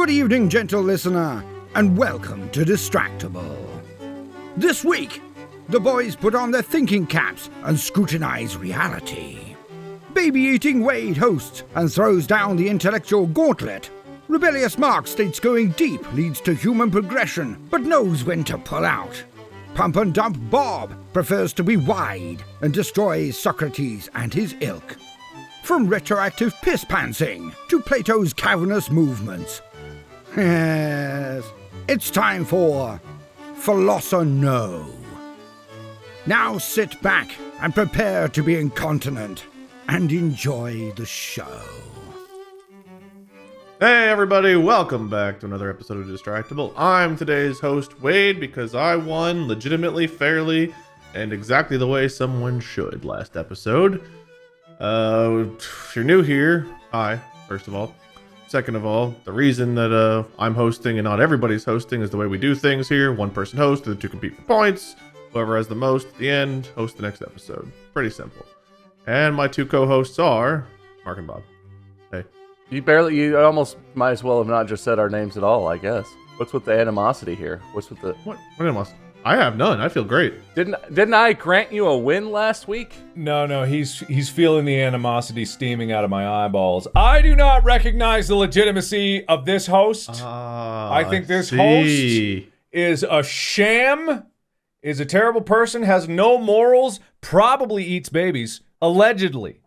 Good evening, gentle listener, and welcome to Distractible. This week, the boys put on their thinking caps and scrutinize reality. Baby-eating Wade hosts and throws down the intellectual gauntlet. Rebellious Mark states going deep leads to human progression, but knows when to pull out. Pump and Dump Bob prefers to be wide and destroys Socrates and his ilk. From retroactive piss-pantsing to Plato's cavernous movements. Yes, it's time for Philoso-NO. Now sit back and prepare to be incontinent and enjoy the show. Hey everybody, welcome back to another episode of Distractible. I'm today's host, Wade, because I won legitimately, fairly, and exactly the way someone should last episode. If you're new here, hi, first of all. Second of all, the reason that I'm hosting and not everybody's hosting is the way we do things here. One person hosts, the two compete for points. Whoever has the most at the end, hosts the next episode. Pretty simple. And my two co-hosts are Mark and Bob. Hey. You almost might as well have not just said our names at all, I guess. What's with the animosity here? What's with the... What animosity? I have none. I feel great. Didn't I grant you a win last week? No, he's feeling the animosity steaming out of my eyeballs. I do not recognize the legitimacy of this host. I think this host is a sham, is a terrible person, has no morals, probably eats babies. Allegedly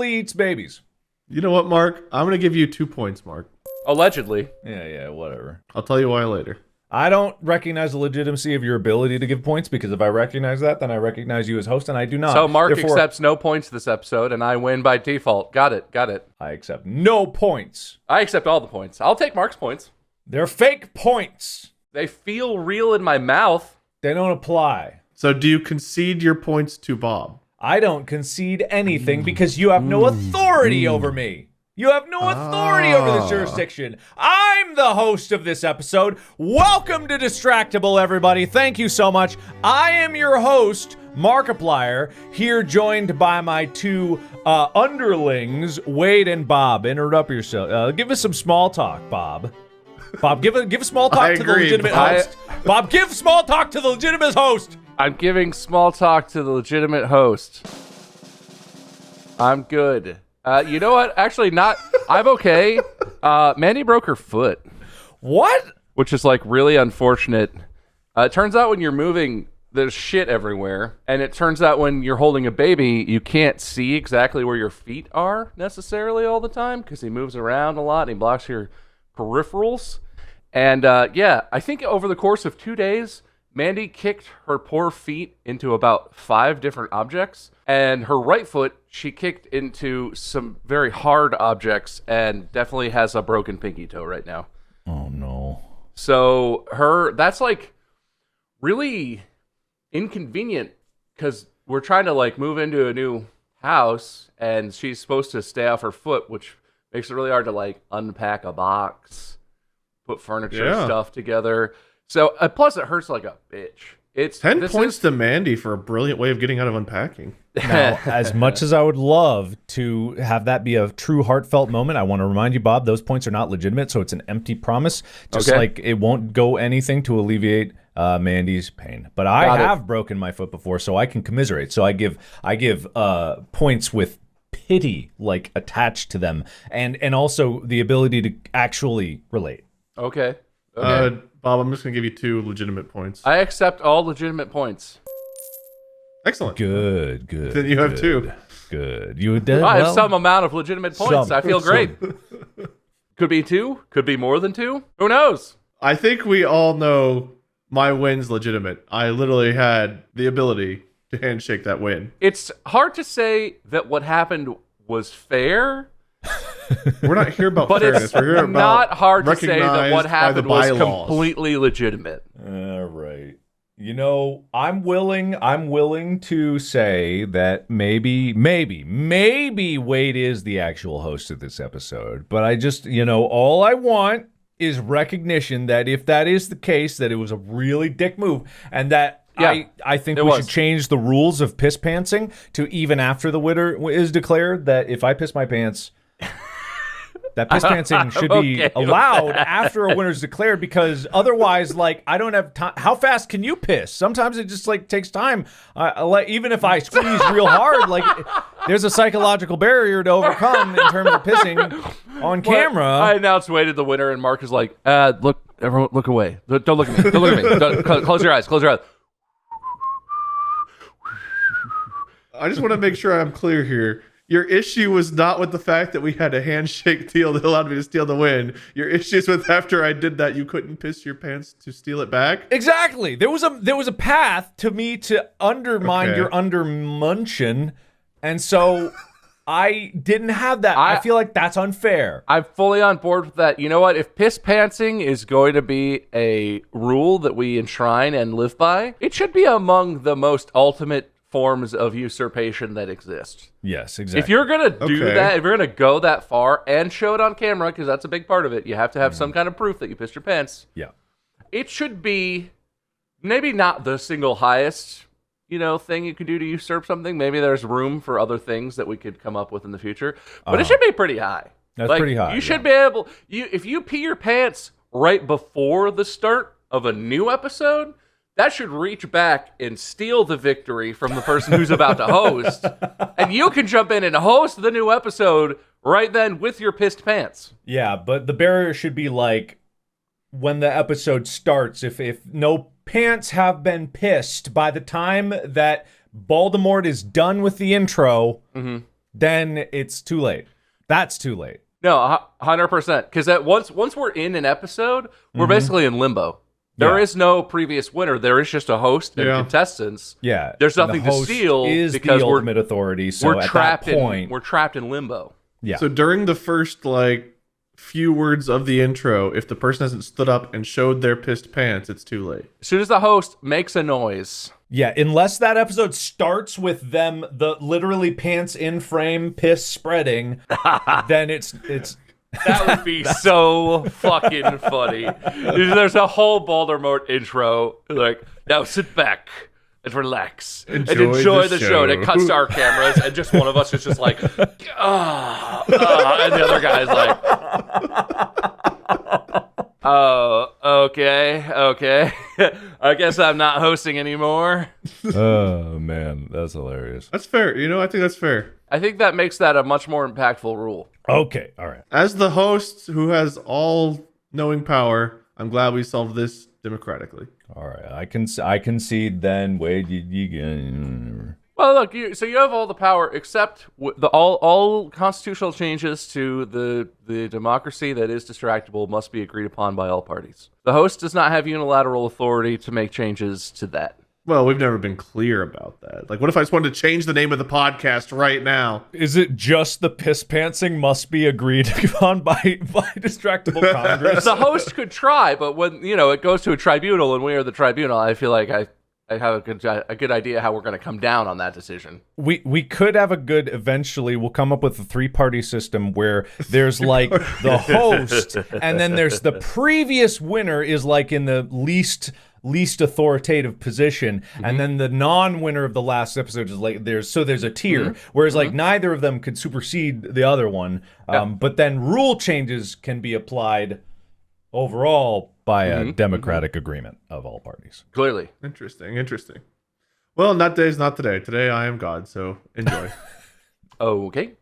eats babies. You know what, Mark? I'm going to give you 2 points, Mark. Allegedly. Yeah, whatever. I'll tell you why later. I don't recognize the legitimacy of your ability to give points, because if I recognize that, then I recognize you as host, and I do not. So Mark accepts no points this episode, and I win by default. Got it. I accept no points. I accept all the points. I'll take Mark's points. They're fake points. They feel real in my mouth. They don't apply. So do you concede your points to Bob? I don't concede anything because you have no authority over me. You have no authority over this jurisdiction. I'm the host of this episode. Welcome to Distractible, everybody. Thank you so much. I am your host, Markiplier, here joined by my two underlings, Wade and Bob. Interrupt yourself. Give us some small talk, Bob. Bob, give a small talk to the legitimate host. Bob, give small talk to the legitimate host. I'm giving small talk to the legitimate host. I'm good. You know what? Actually, not. I'm okay. Mandy broke her foot. What? Which is like really unfortunate. It turns out when you're moving, there's shit everywhere. And it turns out when you're holding a baby, you can't see exactly where your feet are necessarily all the time because he moves around a lot and he blocks your peripherals. And I think over the course of 2 days, Mandy kicked her poor feet into about 5 different objects, and her right foot, she kicked into some very hard objects and definitely has a broken pinky toe right now. Oh, no. So that's like really inconvenient because we're trying to like move into a new house and she's supposed to stay off her foot, which makes it really hard to like unpack a box, put furniture stuff together. So, plus it hurts like a bitch. It's 10 points to Mandy for a brilliant way of getting out of unpacking. Now, as much as I would love to have that be a true heartfelt moment, I want to remind you, Bob, those points are not legitimate, so it's an empty promise. Just like it won't go anything to alleviate Mandy's pain. But I have broken my foot before, so I can commiserate. So I give points with pity like attached to them, and also the ability to actually relate. Okay. Bob, I'm just going to give you 2 legitimate points. I accept all legitimate points. Excellent. Good. Then you have 2. Good. You did. I have some amount of legitimate points. I feel great. Some. Could be 2. Could be more than 2. Who knows? I think we all know my win's legitimate. I literally had the ability to handshake that win. It's hard to say that what happened was fair. We're not here about but fairness. It's We're here about not hard to say that what happened was bylaws. Completely legitimate. All right. You know, I'm willing to say that maybe Wade is the actual host of this episode. But I just, all I want is recognition that if that is the case, that it was a really dick move, and that I think we should change the rules of piss pantsing to even after the winner is declared, that if I piss my pants, that piss pantsing should be Okay. allowed after a winner's declared, because otherwise, like, I don't have time. How fast can you piss? Sometimes it just like takes time. Even if I squeeze real hard, like there's a psychological barrier to overcome in terms of pissing on camera. I announced Wade the winner, and Mark is like, look, everyone, look away. Don't look at me. Don't look at me. Close your eyes. Close your eyes. I just want to make sure I'm clear here. Your issue was not with the fact that we had a handshake deal that allowed me to steal the win. Your issue is with after I did that, you couldn't piss your pants to steal it back. Exactly. There was a path to me to undermine Okay. your undermunction, and so I didn't have that. I feel like that's unfair. I'm fully on board with that. You know what? If piss pantsing is going to be a rule that we enshrine and live by, it should be among the most ultimate forms of usurpation that exist. Yes, exactly. If you're going to do Okay. that, if you're going to go that far and show it on camera, because that's a big part of it, you have to have some kind of proof that you pissed your pants. Yeah. It should be maybe not the single highest, thing you could do to usurp something. Maybe there's room for other things that we could come up with in the future, but it should be pretty high. That's pretty high. You should be able, if you pee your pants right before the start of a new episode, that should reach back and steal the victory from the person who's about to host. And you can jump in and host the new episode right then with your pissed pants. Yeah, but the barrier should be like when the episode starts, if no pants have been pissed by the time that Voldemort is done with the intro, then it's too late. That's too late. No, 100%. Because once we're in an episode, we're basically in limbo. There is no previous winner. There is just a host and contestants. Yeah. There's And nothing the to host steal is because the we're ultimate authority. So we're at trapped that point, we're trapped in limbo. yeah. So during the first few words of the intro, if the person hasn't stood up and showed their pissed pants, it's too late. As soon as the host makes a noise, Yeah, unless that episode starts with them, the literally pants in frame, piss spreading, then it's that would be so fucking funny. There's a whole Voldemort intro, like, now sit back and relax and enjoy the show. And it cuts to our cameras, and just one of us is just like, and the other guy's like, oh, okay. I guess I'm not hosting anymore. oh man, that's hilarious. That's fair. I think that's fair. I think that makes that a much more impactful rule. Okay, all right. As the host who has all knowing power, I'm glad we solved this democratically. All right, I concede then. Wade, you Well, look, so you have all the power except all constitutional changes to the democracy that is Distractible must be agreed upon by all parties. The host does not have unilateral authority to make changes to that. Well, we've never been clear about that. Like, what if I just wanted to change the name of the podcast right now? Is it just the piss pantsing must be agreed upon by Distractible Congress? The host could try, but when it goes to a tribunal and we are the tribunal, I feel like I have a good idea how we're going to come down on that decision. We could have eventually we'll come up with a 3-party system where there's like the host and then there's the previous winner is like in the least authoritative position, and then the non-winner of the last episode is like there's a tier, whereas like neither of them could supersede the other one, but then rule changes can be applied overall by a democratic agreement of all parties. Clearly. Interesting. Well, not today's not today. Today I am God, so enjoy. Okay.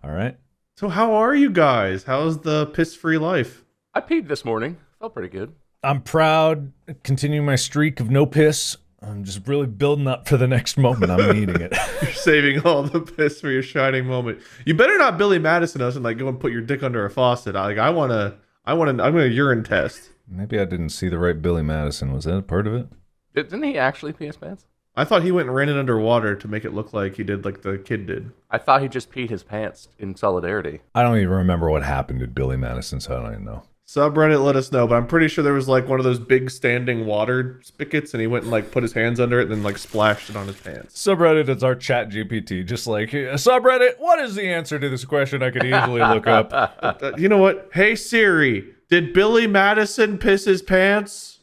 All right. So how are you guys? How's the piss-free life? I peed this morning. Felt pretty good. I'm proud, continuing my streak of no piss. I'm just really building up for the next moment. I'm needing it. You're saving all the piss for your shining moment. You better not Billy Madison us and like go and put your dick under a faucet. I'm gonna urine test. Maybe I didn't see the right Billy Madison. Was that a part of it? Didn't he actually pee his pants? I thought he went and ran it underwater to make it look like he did like the kid did. I thought he just peed his pants in solidarity. I don't even remember what happened to Billy Madison, so I don't even know. Subreddit let us know, but I'm pretty sure there was like one of those big standing water spigots and he went and like put his hands under it and then like splashed it on his pants. Subreddit is our chat GPT. Just like, subreddit, what is the answer to this question I could easily look up? You know what? Hey Siri, did Billy Madison piss his pants?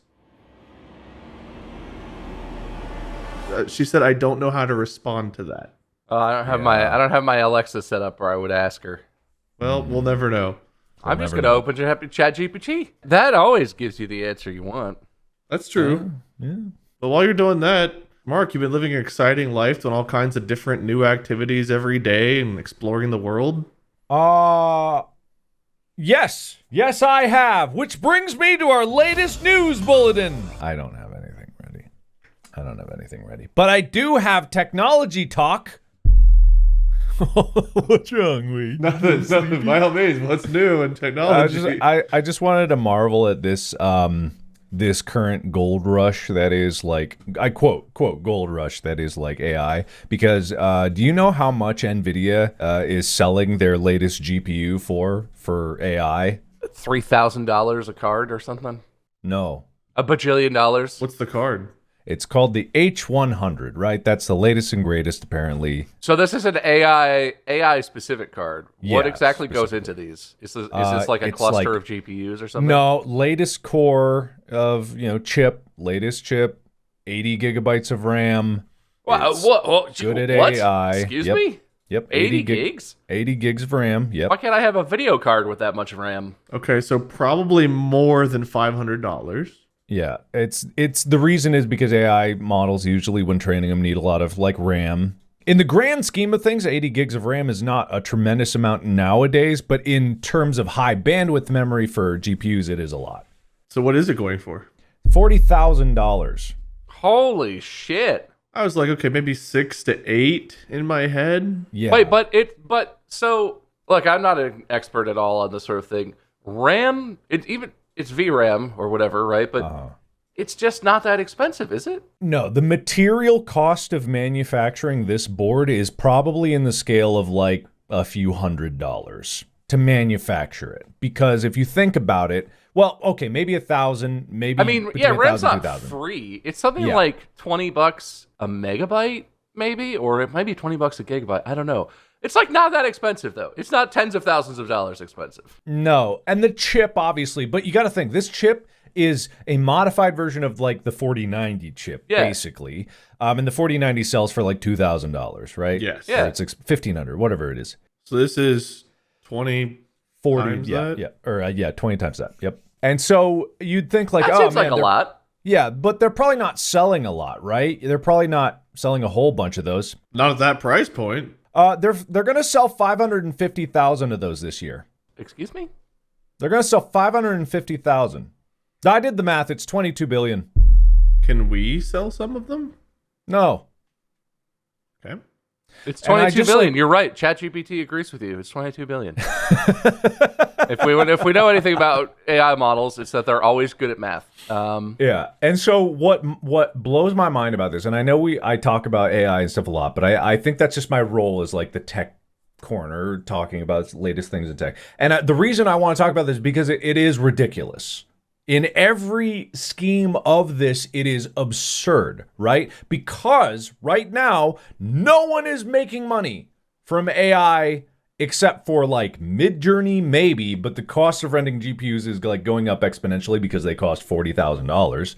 She said, I don't know how to respond to that. I don't have my Alexa set up, or I would ask her. Well, we'll never know. I'm just going to open ChatGPT. That always gives you the answer you want. That's true. Yeah. But while you're doing that, Mark, you've been living an exciting life, doing all kinds of different new activities every day and exploring the world. Yes, I have. Which brings me to our latest news bulletin. I don't have anything ready. But I do have technology talk. What's wrong, Wade? Nothing. By all means, what's new in technology? I just wanted to marvel at this this current gold rush that is like, I quote gold rush that is like AI, because do you know how much NVIDIA is selling their latest GPU for AI? $3,000 a card or something? No. $1 bajillion? What's the card? It's called the H100, right? That's the latest and greatest, apparently. So this is an AI specific card. What Yeah, exactly goes into these? Is this like a cluster of GPUs or something? No, latest core of, latest chip, 80 gigabytes of RAM. Wow, It's good at what? AI. Excuse Yep. me? Yep. 80 gigs? 80 gigs of RAM, yep. Why can't I have a video card with that much RAM? Okay, so probably more than $500. Yeah, it's the reason is because AI models usually when training them need a lot of like RAM. In the grand scheme of things, 80 gigs of RAM is not a tremendous amount nowadays, but in terms of high bandwidth memory for GPUs, it is a lot. So what is it going for? $40,000. Holy shit. I was like, okay, maybe 6 to 8 in my head. Yeah. Wait, so look, I'm not an expert at all on this sort of thing. RAM, it's VRAM or whatever, right? But it's just not that expensive, is it? No, the material cost of manufacturing this board is probably in the scale of like a few $100s to manufacture it. Because if you think about it, well, okay, maybe 1,000, maybe. I mean, yeah, 1,000, RAM's not 2,000. free. It's something Yeah. like $20 a megabyte, maybe, or it might be $20 a gigabyte. I don't know. It's like not that expensive though. It's not tens of thousands of dollars expensive. No, and the chip obviously, but you got to think this chip is a modified version of like the 4090 chip, basically. And the 4090 sells for like $2,000, right? Yes. Yeah. Or it's $1,500, whatever it is. So this is 20 40, times yeah, that? yeah, or 20 times that. Yep. And so you'd think like, That oh seems man, like a they're- lot. Yeah, but they're probably not selling a lot, right? They're probably not selling a whole bunch of those. Not at that price point. They're going to sell 550,000 of those this year. Excuse me? They're going to sell 550,000. I did the math. It's 22 billion. Can we sell some of them? No. Okay. It's And I 22 just, billion. like- You're right. ChatGPT agrees with you. It's 22 billion. If we know anything about AI models, it's that they're always good at math. Yeah. And so what blows my mind about this, and I know I talk about AI and stuff a lot, but I think that's just my role as like the tech corner talking about latest things in tech. And the reason I want to talk about this is because it is ridiculous. In every scheme of this, it is absurd, right? Because right now, no one is making money from AI except for like Midjourney, maybe, but the cost of renting GPUs is like going up exponentially because they cost $40,000.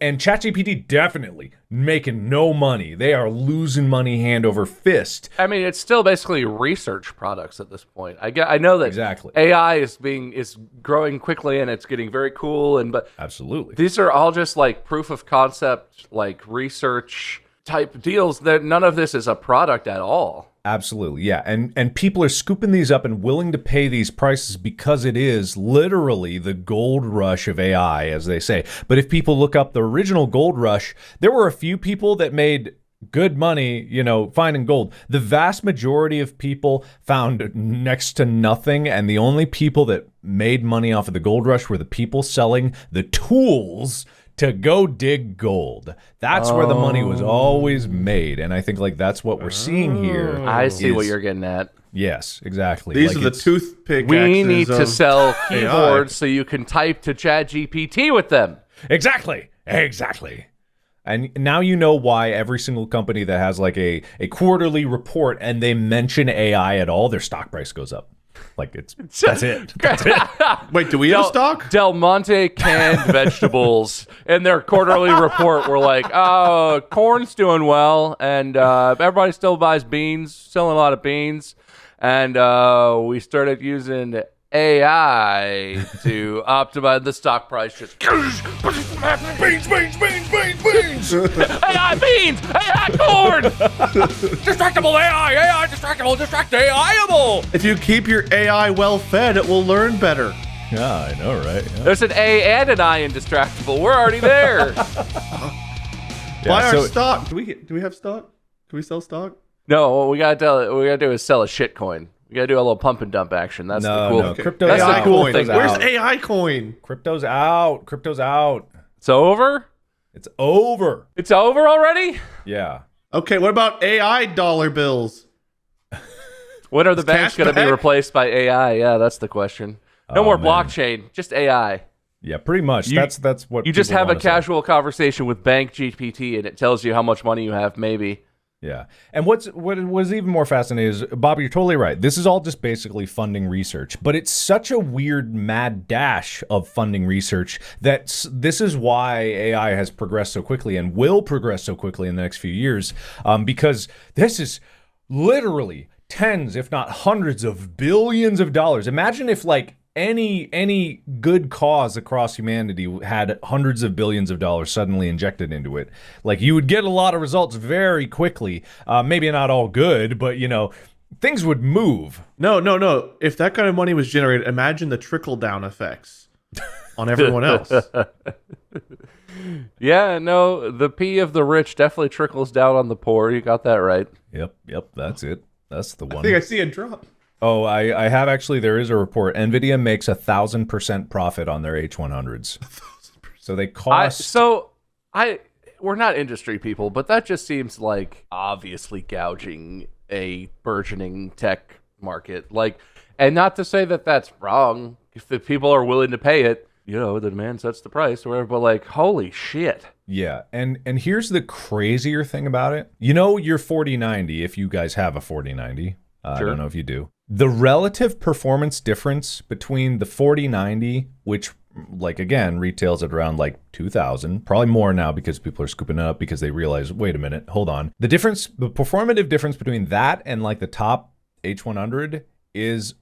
And ChatGPT definitely making no money. They are losing money hand over fist. I mean, it's still basically research products at this point. I know that Exactly. AI is growing quickly and it's getting very cool, but Absolutely. these are all just like proof of concept, like research type deals. That none of this is a product at all. Absolutely, yeah. And people are scooping these up and willing to pay these prices because it is literally the gold rush of AI, as they say. But if people look up the original gold rush, there were a few people that made good money, finding gold. The vast majority of people found next to nothing, and the only people that made money off of the gold rush were the people selling the tools to go dig gold. That's where the money was always made. And I think like that's what we're seeing here. I see what is- you're getting at. Yes, exactly. These Like are the it's- toothpick We axes need to of sell AI. keyboards so you can type to ChatGPT with them. Exactly. And now you know why every single company that has like a quarterly report and they mention AI at all, their stock price goes up. Like that's it. That's it. Wait, do we have a stock? Del Monte canned vegetables in their quarterly report were like, oh, corn's doing well, and everybody still buys beans, selling a lot of beans, and we started using AI to optimize the stock price. Just Beans. AI beans, AI corn. Distractible AI, distractible, AI-able. If you keep your AI well fed, it will learn better. Yeah, I know, right? Yeah. There's an A and an I in Distractible. We're already there. Buy our so- stock. Do we have stock? Can we sell stock? No, what we gotta do is sell a shit coin. We gotta do a little pump and dump action. That's the cool. no. Crypto That's AI the cool coin. thing. Where's out. AI coin? Crypto's out. Crypto's out. It's over. It's over. It's over already. Yeah. Okay, what about AI dollar bills? When are the banks cash gonna be back? replaced by AI? Yeah, that's the question. No more man. blockchain, just AI. Yeah, pretty much. You- That's what You just people have a wanna say. casual conversation with Bank GPT, and it tells you how much money you have. Maybe. Yeah. And what was even more fascinating is, Bob, you're totally right. This is all just basically funding research, but it's such a weird mad dash of funding research that this is why AI has progressed so quickly and will progress so quickly in the next few years, because this is literally tens, if not hundreds of billions of dollars. Imagine if like any good cause across humanity had hundreds of billions of dollars suddenly injected into it. Like, you would get a lot of results very quickly. Maybe not all good, but things would move. No. If that kind of money was generated, imagine the trickle down effects on everyone else. Yeah, no, the P of the rich definitely trickles down on the poor. You got that right. Yep, that's it. That's the one. I think I see a drop. Oh, I have actually. There is a report. NVIDIA makes 1,000% profit on their H100s. So they cost. We're not industry people, but that just seems like obviously gouging a burgeoning tech market. Like, and not to say that that's wrong. If the people are willing to pay it, the demand sets the price or whatever. But like, holy shit. Yeah, and here's the crazier thing about it. Your 4090, if you guys have a 4090, I Sure. don't know if you do. The relative performance difference between the 4090, which, like, again, retails at around like 2,000, probably more now because people are scooping it up because they realize, wait a minute, hold on. The performative difference between that and like the top H100 is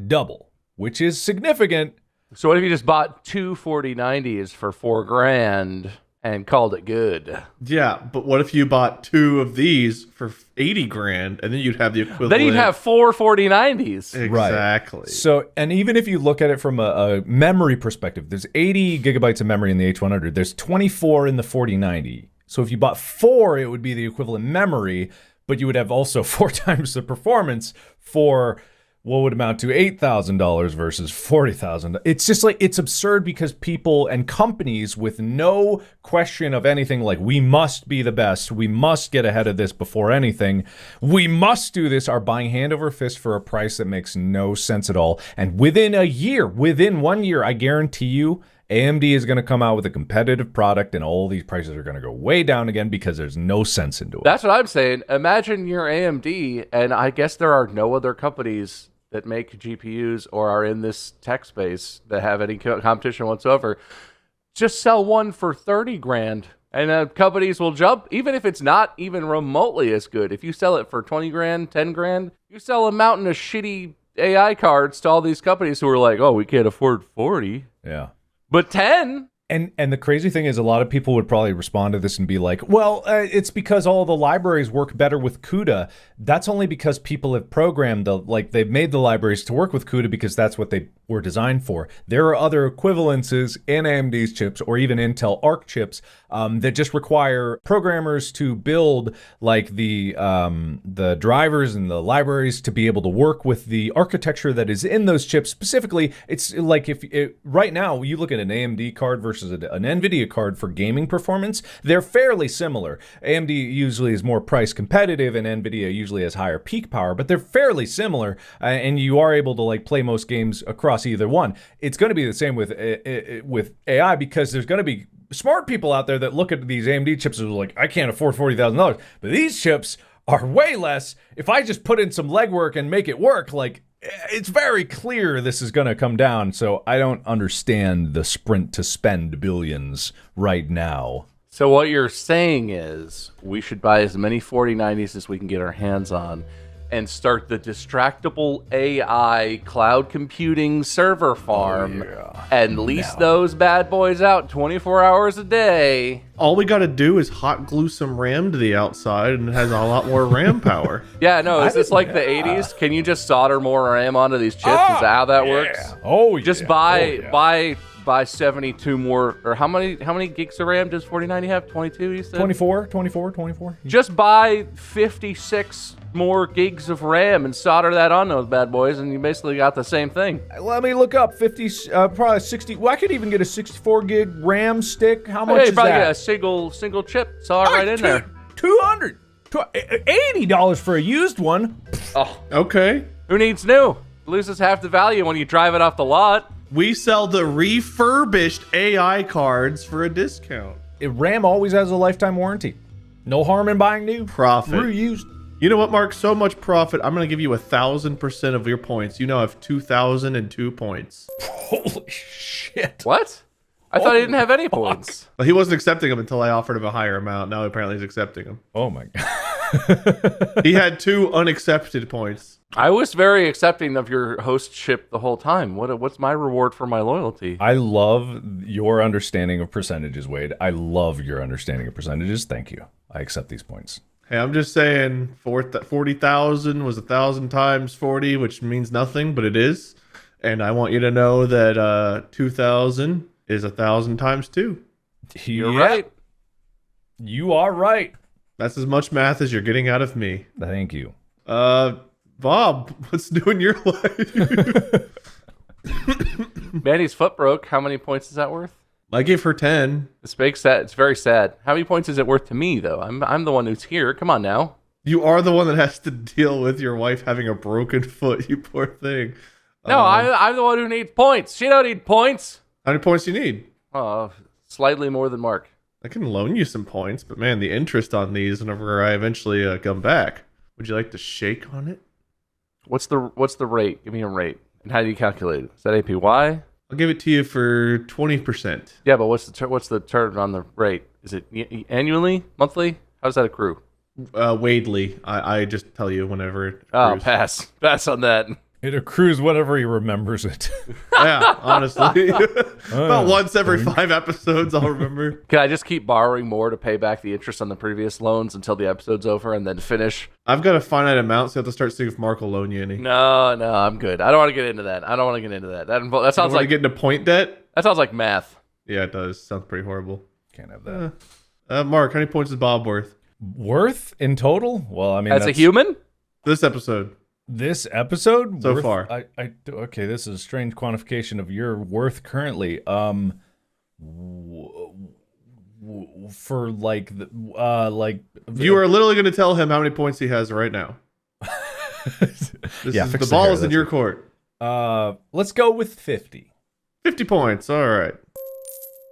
double, which is significant. So what if you just bought two 4090s for $4,000 and called it good? Yeah, but what if you bought two of these for $80,000 and then you'd have the equivalent? Then you'd have four 4090s. Exactly. So, and even if you look at it from a memory perspective, there's 80 gigabytes of memory in the H100. There's 24 in the 4090. So if you bought 4, it would be the equivalent memory, but you would have also 4 times the performance for what would amount to $8,000 versus $40,000. It's just like, it's absurd because people and companies with no question of anything like, we must be the best, we must get ahead of this before anything, we must do this, are buying hand over fist for a price that makes no sense at all. And within 1 year, I guarantee you, AMD is going to come out with a competitive product and all these prices are going to go way down again because there's no sense into it. That's what I'm saying. Imagine you're AMD, and I guess there are no other companies that make GPUs or are in this tech space that have any competition whatsoever. Just sell one for $30,000, and companies will jump, even if it's not even remotely as good. If you sell it for $20,000, $10,000, you sell a mountain of shitty AI cards to all these companies who are like, oh, we can't afford 40, Yeah. but 10. And the crazy thing is, a lot of people would probably respond to this and be like, well, it's because all the libraries work better with CUDA. That's only because people have programmed they've made the libraries to work with CUDA because that's what they were designed for. There are other equivalences in AMD's chips or even Intel Arc chips that just require programmers to build like the drivers and the libraries to be able to work with the architecture that is in those chips. Specifically, it's like right now you look at an AMD card versus an NVIDIA card for gaming performance, they're fairly similar. AMD usually is more price competitive and NVIDIA usually has higher peak power, but they're fairly similar, and you are able to like play most games across either one. It's going to be the same with AI because there's going to be smart people out there that look at these AMD chips and are like, I can't afford $40,000, but these chips are way less. If I just put in some legwork and make it work, like, it's very clear this is going to come down. So I don't understand the sprint to spend billions right now. So what you're saying is we should buy as many 4090s as we can get our hands on and start the Distractible AI cloud computing server farm and lease those bad boys out 24 hours a day. All we got to do is hot glue some RAM to the outside, and it has a lot more RAM power. Yeah, no, is this like the 80s? Can you just solder more RAM onto these chips? Is that how that works? Oh, Just buy 72 more, or how many gigs of RAM does 4090 have? 22, you said? 24. Just buy 56 more gigs of RAM and solder that on those bad boys, and you basically got the same thing. Let me look up 50, probably 60. Well, I could even get a 64 gig RAM stick. How much Hey, you is probably that? get a single chip, solder right in there. $200. $80 for a used one. Oh, Okay. who needs new? Loses half the value when you drive it off the lot. We sell the refurbished AI cards for a discount. RAM always has a lifetime warranty. No harm in buying new. Profit. Reused. You know what, Mark? So much profit. I'm going to give you 1,000% of your points. You now have 2,002 points. Holy shit. What? I thought he didn't have any points. Well, he wasn't accepting them until I offered him a higher amount. Now apparently he's accepting them. Oh my god. He had 2 unaccepted points. I was very accepting of your hostship the whole time. What's my reward for my loyalty? I love your understanding of percentages, Wade. I love your understanding of percentages. Thank you. I accept these points. Hey, I'm just saying 40,000 was 1,000 times 40, which means nothing, but it is. And I want you to know that 2,000 is 1,000 times 2. You're right. You are right. That's as much math as you're getting out of me. Thank you. Bob, what's new in your life? Manny's foot broke. How many points is that worth? I gave her 10. It's very sad. How many points is it worth to me, though? I'm the one who's here. Come on now. You are the one that has to deal with your wife having a broken foot, you poor thing. No, I'm the one who needs points. She don't need points. How many points do you need? Slightly more than Mark. I can loan you some points, but man, the interest on these whenever I eventually come back. Would you like to shake on it? What's the rate? Give me a rate. And how do you calculate it? Is that APY? I'll give it to you for 20%. Yeah, but what's the term on the rate? Is it annually, monthly? How does that accrue? Wadley. I just tell you whenever it Oh, accrues. pass on that. It accrues whenever he remembers it. Yeah, honestly. About once every 5 episodes, I'll remember. Can I just keep borrowing more to pay back the interest on the previous loans until the episode's over and then finish? I've got a finite amount, so I have to start seeing if Mark will loan you any. No, I'm good. I don't want to get into that. That sounds like getting a point debt? That sounds like math. Yeah, it does. Sounds pretty horrible. Can't have that. Mark, how many points is Bob worth? Worth in total? Well, I mean, As a human? This episode. This episode so far. Okay, this is a strange quantification of your worth currently. For like you are literally going to tell him how many points he has right now. The ball is in your court. Let's go with 50. 50 points. All right.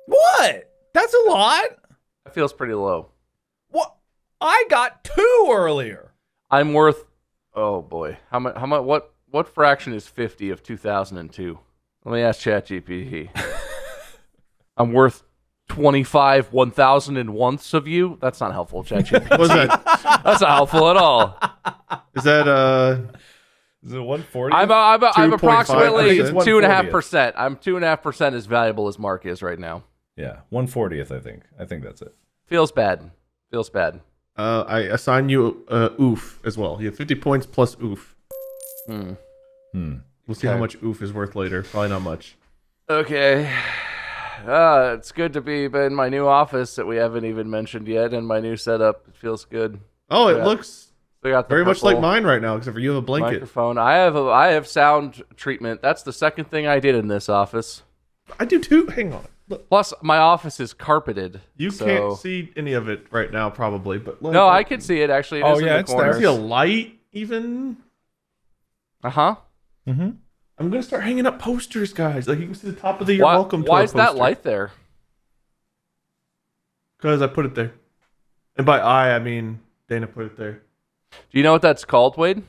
What? That's a lot. That feels pretty low. What? I got 2 earlier. I'm worth. Oh boy, how much? What fraction is 50 of 2002? Let me ask ChatGPT. I'm worth 25 1,001ths of you. That's not helpful, ChatGPT. What's that? That's not helpful at all. Is that Is it 140? I'm approximately 2.5%. 2.5%. I'm 2.5% as valuable as Mark is right now. Yeah, 140th. I think that's it. Feels bad. I assign you oof as well. You have 50 points plus oof. We'll see how much oof is worth later. Probably not much. Okay. It's good to be in my new office that we haven't even mentioned yet, and my new setup. It feels good. Oh, it looks We got the very much like purple mine right now, except for you have a blanket. microphone. I have sound treatment. That's the second thing I did in this office. I do too. Hang on. Look, Plus, my office is carpeted. you can't see any of it right now, probably. But No, I can see it actually. It is in the it's there. corner. I see a light even. Uh-huh. I'm gonna start hanging up posters, guys. Like you can see the top of the "You're Welcome" to Why our is that poster. light there? Because I put it there, and by I mean Dana put it there. Do you know what that's called, Wade?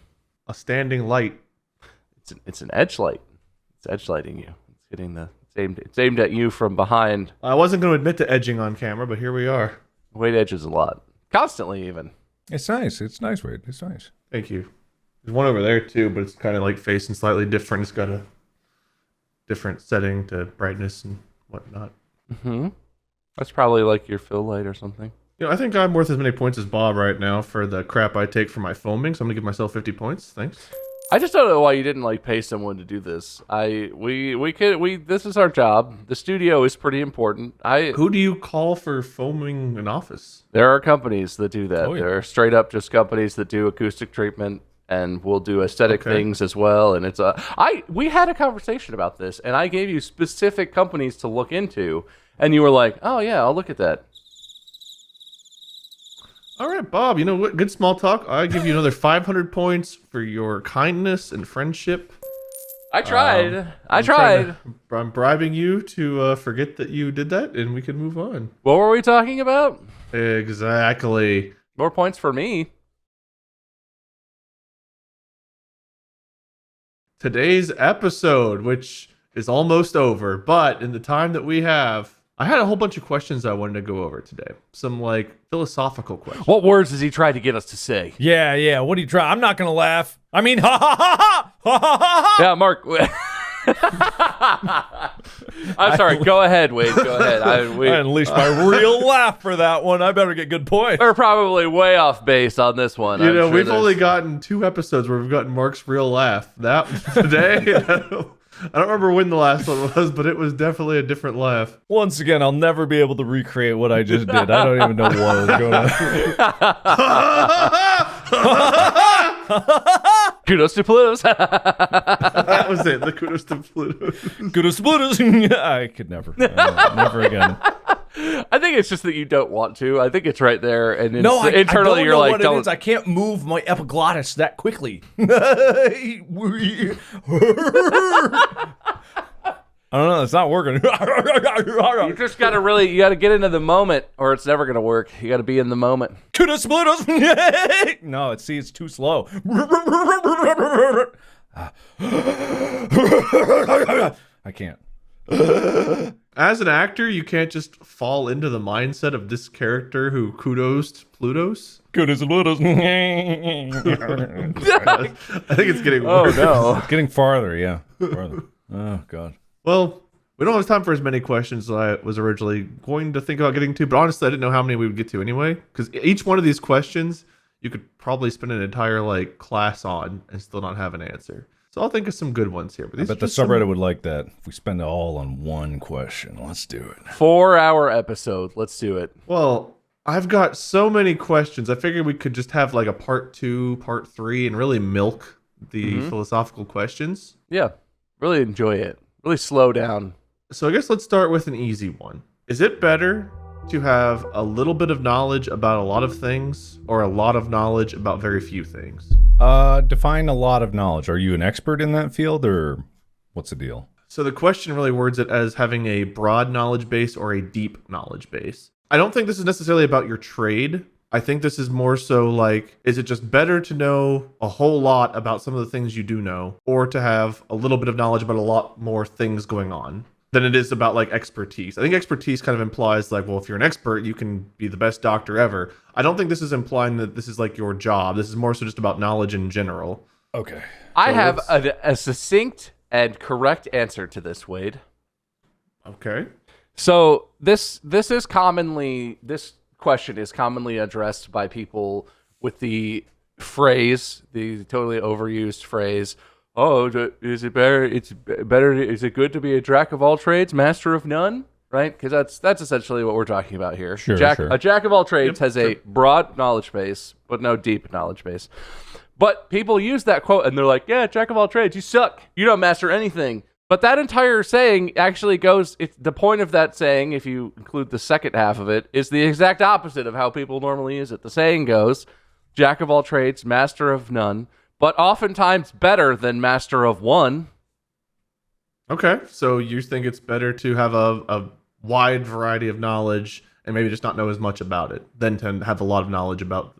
A standing light. It's an edge light. It's edge lighting you. It's aimed at you from behind. I wasn't going to admit to edging on camera, but here we are. Wade edges a lot. Constantly, even. It's nice. It's nice, Wade. It's nice. Thank you. There's one over there too, but it's kind of like facing slightly different. It's got a different setting to brightness and whatnot. Mm-hmm. That's probably like your fill light or something. I think I'm worth as many points as Bob right now for the crap I take for my foaming, so I'm gonna give myself 50 points. Thanks. I just don't know why you didn't pay someone to do this. This is our job. The studio is pretty important. Who do you call for foaming an office? There are companies that do that. Oh, yeah. There are straight up just companies that do acoustic treatment and will do aesthetic things as well. And we had a conversation about this, and I gave you specific companies to look into, and you were like, "Oh yeah, I'll look at that." All right, Bob, you know what? Good small talk. I give you another 500 points for your kindness and friendship. I tried. I'm bribing you to forget that you did that, and we can move on. What were we talking about? Exactly. More points for me. Today's episode, which is almost over, but in the time that we have, I had a whole bunch of questions I wanted to go over today. Some philosophical questions. What words does he try to get us to say? Yeah. What do you try? I'm not gonna laugh. I mean, ha ha ha ha ha ha ha. Yeah, Mark. I'm sorry. Go ahead, Wade. Go ahead. I unleashed my real laugh for that one. I better get good points. We're probably way off base on this one. We've only gotten 2 episodes where we've gotten Mark's real laugh. That today, I don't remember when the last one was, but it was definitely a different laugh. Once again, I'll never be able to recreate what I just did. I don't even know what was going on. Kudos to Plutos. That was it. The kudos to Pluto. Kudos to Plutos. I could never. Never again. I think it's just that you don't want to. I think it's right there, and Internally I don't you're know like, what don't. it is. I can't move my epiglottis that quickly. I don't know. It's not working. You just gotta you gotta get into the moment, or it's never gonna work. You gotta be in the moment. Kudos to Plutos. No, it's too slow. I can't. As an actor, you can't just fall into the mindset of this character who kudos to Plutos. Kudos to Plutos. I think it's getting Oh worse. no! It's getting farther, yeah. Farther. Oh, God. Well, we don't have time for as many questions as I was originally going to think about getting to, but honestly, I didn't know how many we would get to anyway, because each one of these questions, you could probably spend an entire class on and still not have an answer. So I'll think of some good ones here. But I bet the subreddit would like that if we spend it all on one question. Let's do it. 4-hour episode. Let's do it. Well, I've got so many questions. I figured we could just have a part 2, part 3, and really milk the philosophical questions. Yeah, really enjoy it. Really slow down. So I guess let's start with an easy one. Is it better to have a little bit of knowledge about a lot of things or a lot of knowledge about very few things? Define a lot of knowledge. Are you an expert in that field, or what's the deal? So the question really words it as having a broad knowledge base or a deep knowledge base. I don't think this is necessarily about your trade. I think this is more so is it just better to know a whole lot about some of the things you do know, or to have a little bit of knowledge about a lot more things going on than it is about expertise? I think expertise kind of implies well, if you're an expert, you can be the best doctor ever. I don't think this is implying that this is your job. This is more so just about knowledge in general. Okay. I have a succinct and correct answer to this, Wade. Okay. So this question is commonly addressed by people with the totally overused phrase, "Oh, is it better? It's better. Is it good to be a jack of all trades, master of none?" Right? Because that's essentially what we're talking about here. Sure. A jack of all trades has a broad knowledge base, but no deep knowledge base. But people use that quote and they're like, "Yeah, jack of all trades, you suck. You don't master anything." But that entire saying actually the point of that saying, if you include the second half of it, is the exact opposite of how people normally use it. The saying goes, jack of all trades, master of none, but oftentimes better than master of one. Okay. So you think it's better to have a wide variety of knowledge and maybe just not know as much about it than to have a lot of knowledge about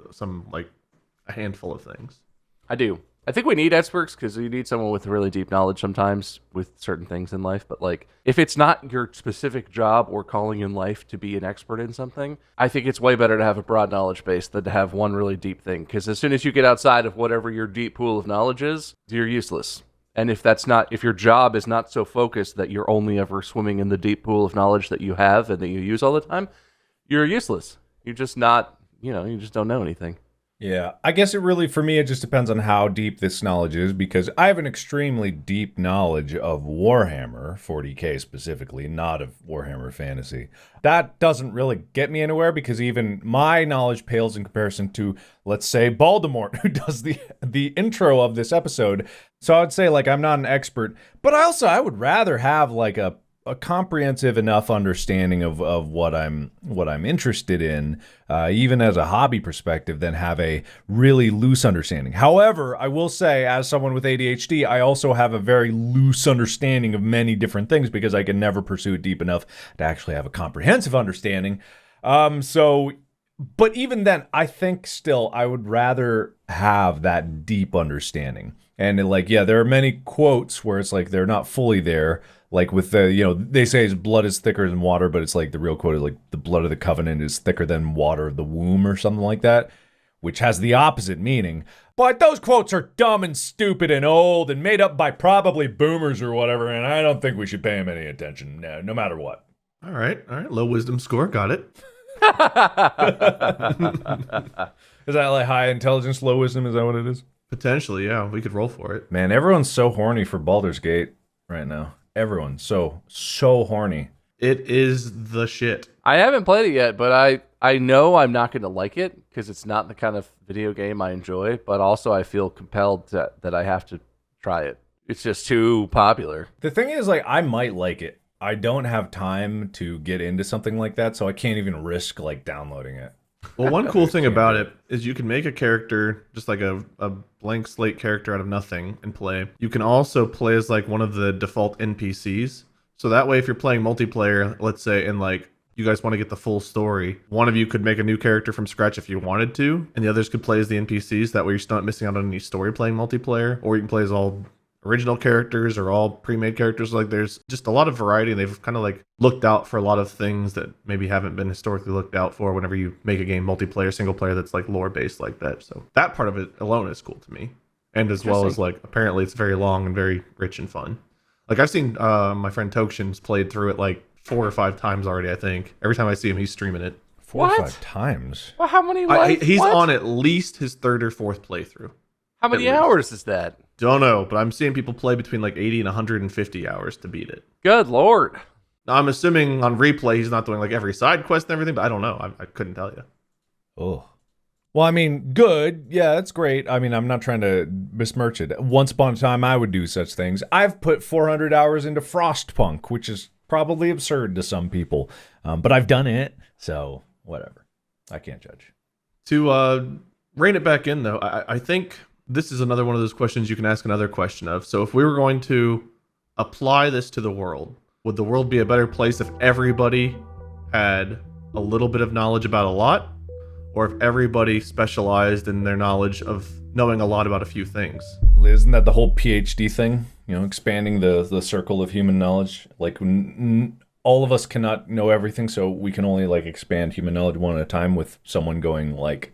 a handful of things. I do. I think we need experts because you need someone with really deep knowledge sometimes with certain things in life. But like, if it's not your specific job or calling in life to be an expert in something, I think it's way better to have a broad knowledge base than to have one really deep thing. Because as soon as you get outside of whatever your deep pool of knowledge is, you're useless. And if your job is not so focused that you're only ever swimming in the deep pool of knowledge that you have and that you use all the time, you're useless. You're just not, you just don't know anything. Yeah, I guess for me, it just depends on how deep this knowledge is, because I have an extremely deep knowledge of Warhammer 40K specifically, not of Warhammer Fantasy. That doesn't really get me anywhere because even my knowledge pales in comparison to, let's say, Baldemort, who does the intro of this episode. So I would say, like, I'm not an expert, but I would rather have like a comprehensive enough understanding of what I'm interested in, even as a hobby perspective, than have a really loose understanding. However, I will say, as someone with ADHD, I also have a very loose understanding of many different things because I can never pursue it deep enough to actually have a comprehensive understanding. But even then, I think still I would rather have that deep understanding. And there are many quotes where it's like they're not fully there. Like with they say his blood is thicker than water, but it's like the real quote is like the blood of the covenant is thicker than water of the womb or something like that, which has the opposite meaning. But those quotes are dumb and stupid and old and made up by probably boomers or whatever, and I don't think we should pay them any attention, no matter what. All right. Low wisdom score. Got it. Is that like high intelligence, low wisdom? Is that what it is? Potentially, yeah. We could roll for it. Man, everyone's so horny for Baldur's Gate right now. Everyone's so horny. It is the shit. I haven't played it yet, but I know I'm not going to like it because it's not the kind of video game I enjoy, but also I feel compelled that I have to try it. It's just too popular. The thing is, like, I might like it. I don't have time to get into something like that, so I can't even risk, like, downloading it. Well, one cool thing about it is you can make a character, just like a blank slate character out of nothing, and play. You can also play as like one of the default NPCs. So that way, if you're playing multiplayer, let's say, and like you guys want to get the full story, one of you could make a new character from scratch if you wanted to, and the others could play as the NPCs. That way you're still not missing out on any story playing multiplayer. Or you can play as all original characters or all pre-made characters. Like there's just a lot of variety, and they've kind of like looked out for a lot of things that maybe haven't been historically looked out for whenever you make a game multiplayer, single player that's like lore based like that. So that part of it alone is cool to me. And as well as like apparently it's very long and very rich and fun. Like I've seen my friend Tokshin's played through it like 4 or 5 times already, I think. Every time I see him, he's streaming it. 4 or 5 times? Well, how many he's on at least his 3rd or 4th playthrough. How many hours is that? Don't know, but I'm seeing people play between like 80 and 150 hours to beat it. Good Lord. Now, I'm assuming on replay he's not doing like every side quest and everything, but I don't know. I couldn't tell you. Oh. Well, I mean, good. Yeah, that's great. I mean, I'm not trying to besmirch it. Once upon a time, I would do such things. I've put 400 hours into Frostpunk, which is probably absurd to some people. But I've done it, so whatever. I can't judge. To rein it back in, though, I think this is another one of those questions you can ask another question of. So if we were going to apply this to the world, would the world be a better place if everybody had a little bit of knowledge about a lot? Or if everybody specialized in their knowledge of knowing a lot about a few things? Isn't that the whole PhD thing? You know, expanding the circle of human knowledge? Like, all of us cannot know everything, so we can only, like, expand human knowledge one at a time with someone going, like,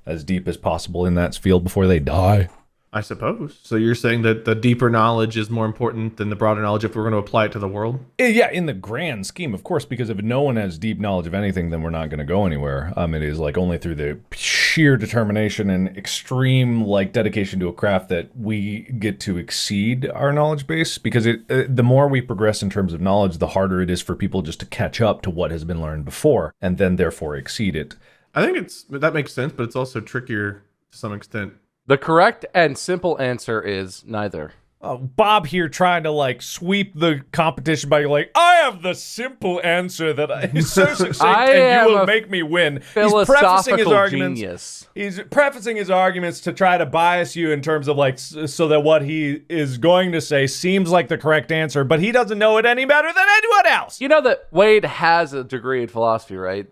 as deep as possible in that field before they die. I suppose. So you're saying that the deeper knowledge is more important than the broader knowledge if we're going to apply it to the world? Yeah, in the grand scheme, of course, because if no one has deep knowledge of anything, then we're not going to go anywhere. It is like only through the sheer determination and extreme like dedication to a craft that we get to exceed our knowledge base, because the more we progress in terms of knowledge, the harder it is for people just to catch up to what has been learned before and then therefore exceed it. I think that makes sense, but it's also trickier to some extent. The correct and simple answer is neither. Bob here trying to like sweep the competition by like, I have the simple answer that is so succinct and you will make me win. He's prefacing his arguments. Genius. He's prefacing his arguments to try to bias you in terms of like, so that what he is going to say seems like the correct answer, but he doesn't know it any better than anyone else. You know that Wade has a degree in philosophy, right?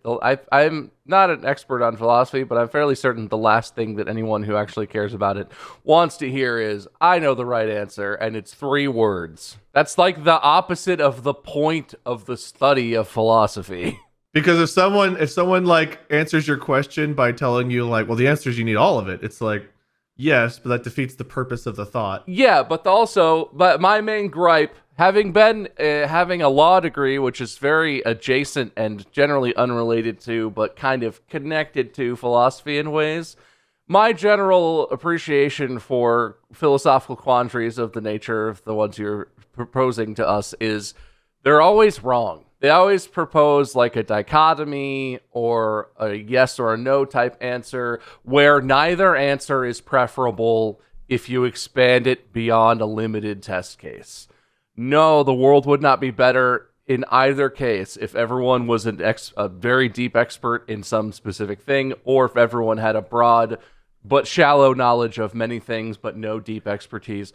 not an expert on philosophy, but I'm fairly certain the last thing that anyone who actually cares about it wants to hear is, I know the right answer, and it's 3 words. That's like the opposite of the point of the study of philosophy. Because if someone like answers your question by telling you like, well, the answer is you need all of it, it's like, yes, but that defeats the purpose of the thought. Yeah, but my main gripe, having a law degree, which is very adjacent and generally unrelated to, but kind of connected to philosophy in ways, my general appreciation for philosophical quandaries of the nature of the ones you're proposing to us is they're always wrong. They always propose like a dichotomy or a yes or a no type answer where neither answer is preferable if you expand it beyond a limited test case. No, the world would not be better in either case if everyone was a very deep expert in some specific thing, or if everyone had a broad but shallow knowledge of many things but no deep expertise.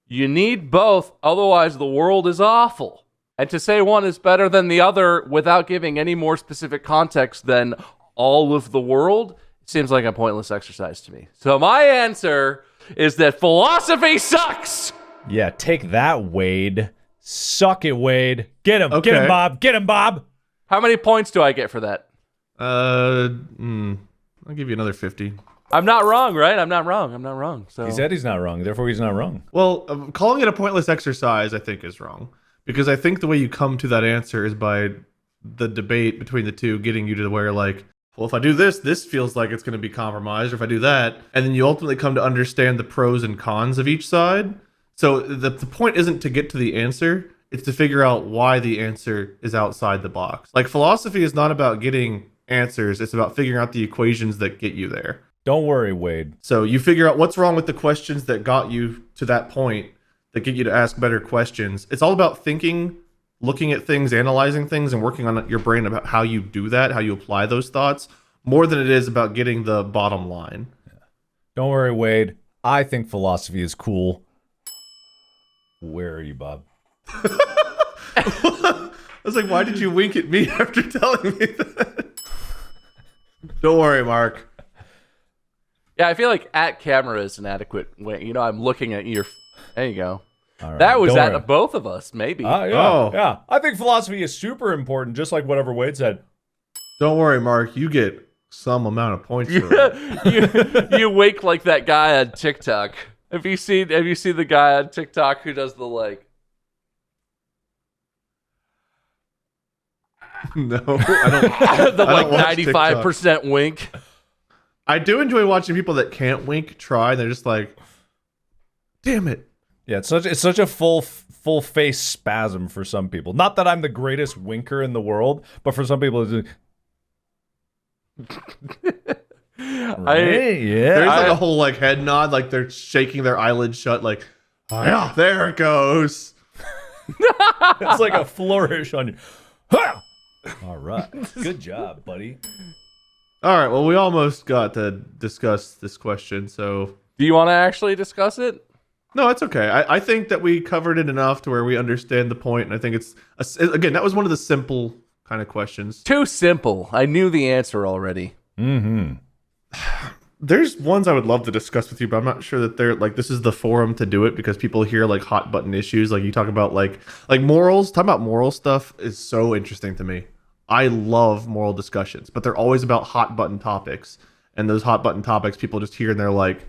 You need both, otherwise the world is awful. And to say one is better than the other without giving any more specific context than all of the world seems like a pointless exercise to me. So my answer is that philosophy sucks! Yeah, take that, Wade. Suck it, Wade. Get him. Okay. Get him, Bob. Get him, Bob. How many points do I get for that? I'll give you another 50. I'm not wrong, right? I'm not wrong. So He said he's not wrong, therefore he's not wrong. Well, calling it a pointless exercise, I think, is wrong. Because I think the way you come to that answer is by the debate between the two getting you to where, like, well, if I do this, this feels like it's going to be compromised, or if I do that, and then you ultimately come to understand the pros and cons of each side. So the point isn't to get to the answer, it's to figure out why the answer is outside the box. Like, philosophy is not about getting answers, it's about figuring out the equations that get you there. Don't worry, Wade. So you figure out what's wrong with the questions that got you to that point, that get you to ask better questions. It's all about thinking, looking at things, analyzing things, and working on your brain about how you do that, how you apply those thoughts, more than it is about getting the bottom line. Don't worry, Wade. I think philosophy is cool. Where are you, Bob? I was like, why did you wink at me after telling me that? Don't worry, Mark. yeah, I feel like at camera is an adequate way. You know, I'm looking at your... There you go. All right. That was Don't at worry. both of us, maybe. Yeah, Oh. yeah. I think philosophy is super important, just like whatever Wade said. Don't worry, Mark. You get some amount of points for it. you wake like that guy on TikTok. Have you seen the guy on TikTok who does the like? No, I don't. the I like don't watch 95% wink. I do enjoy watching people that can't wink try. They're just like, damn it. Yeah, it's such a full face spasm for some people. Not that I'm the greatest winker in the world, but for some people, it's There's like a whole like head nod, like they're shaking their eyelids shut, like, oh, yeah, there it goes. it's like a flourish on you. Ha! All right, good job, buddy. All right, well, we almost got to discuss this question, so Do you want to actually discuss it? no, it's okay. I think that we covered it enough to where we understand the point, and I think again, that was one of the simple kind of questions. Too simple. I knew the answer already. Mm-hmm. There's ones I would love to discuss with you, but I'm not sure that they're like this is the forum to do it because people hear like hot button issues. Like you talk about like morals. Talking about moral stuff is so interesting to me. I love moral discussions, but they're always about hot button topics. And those hot button topics, people just hear and they're like,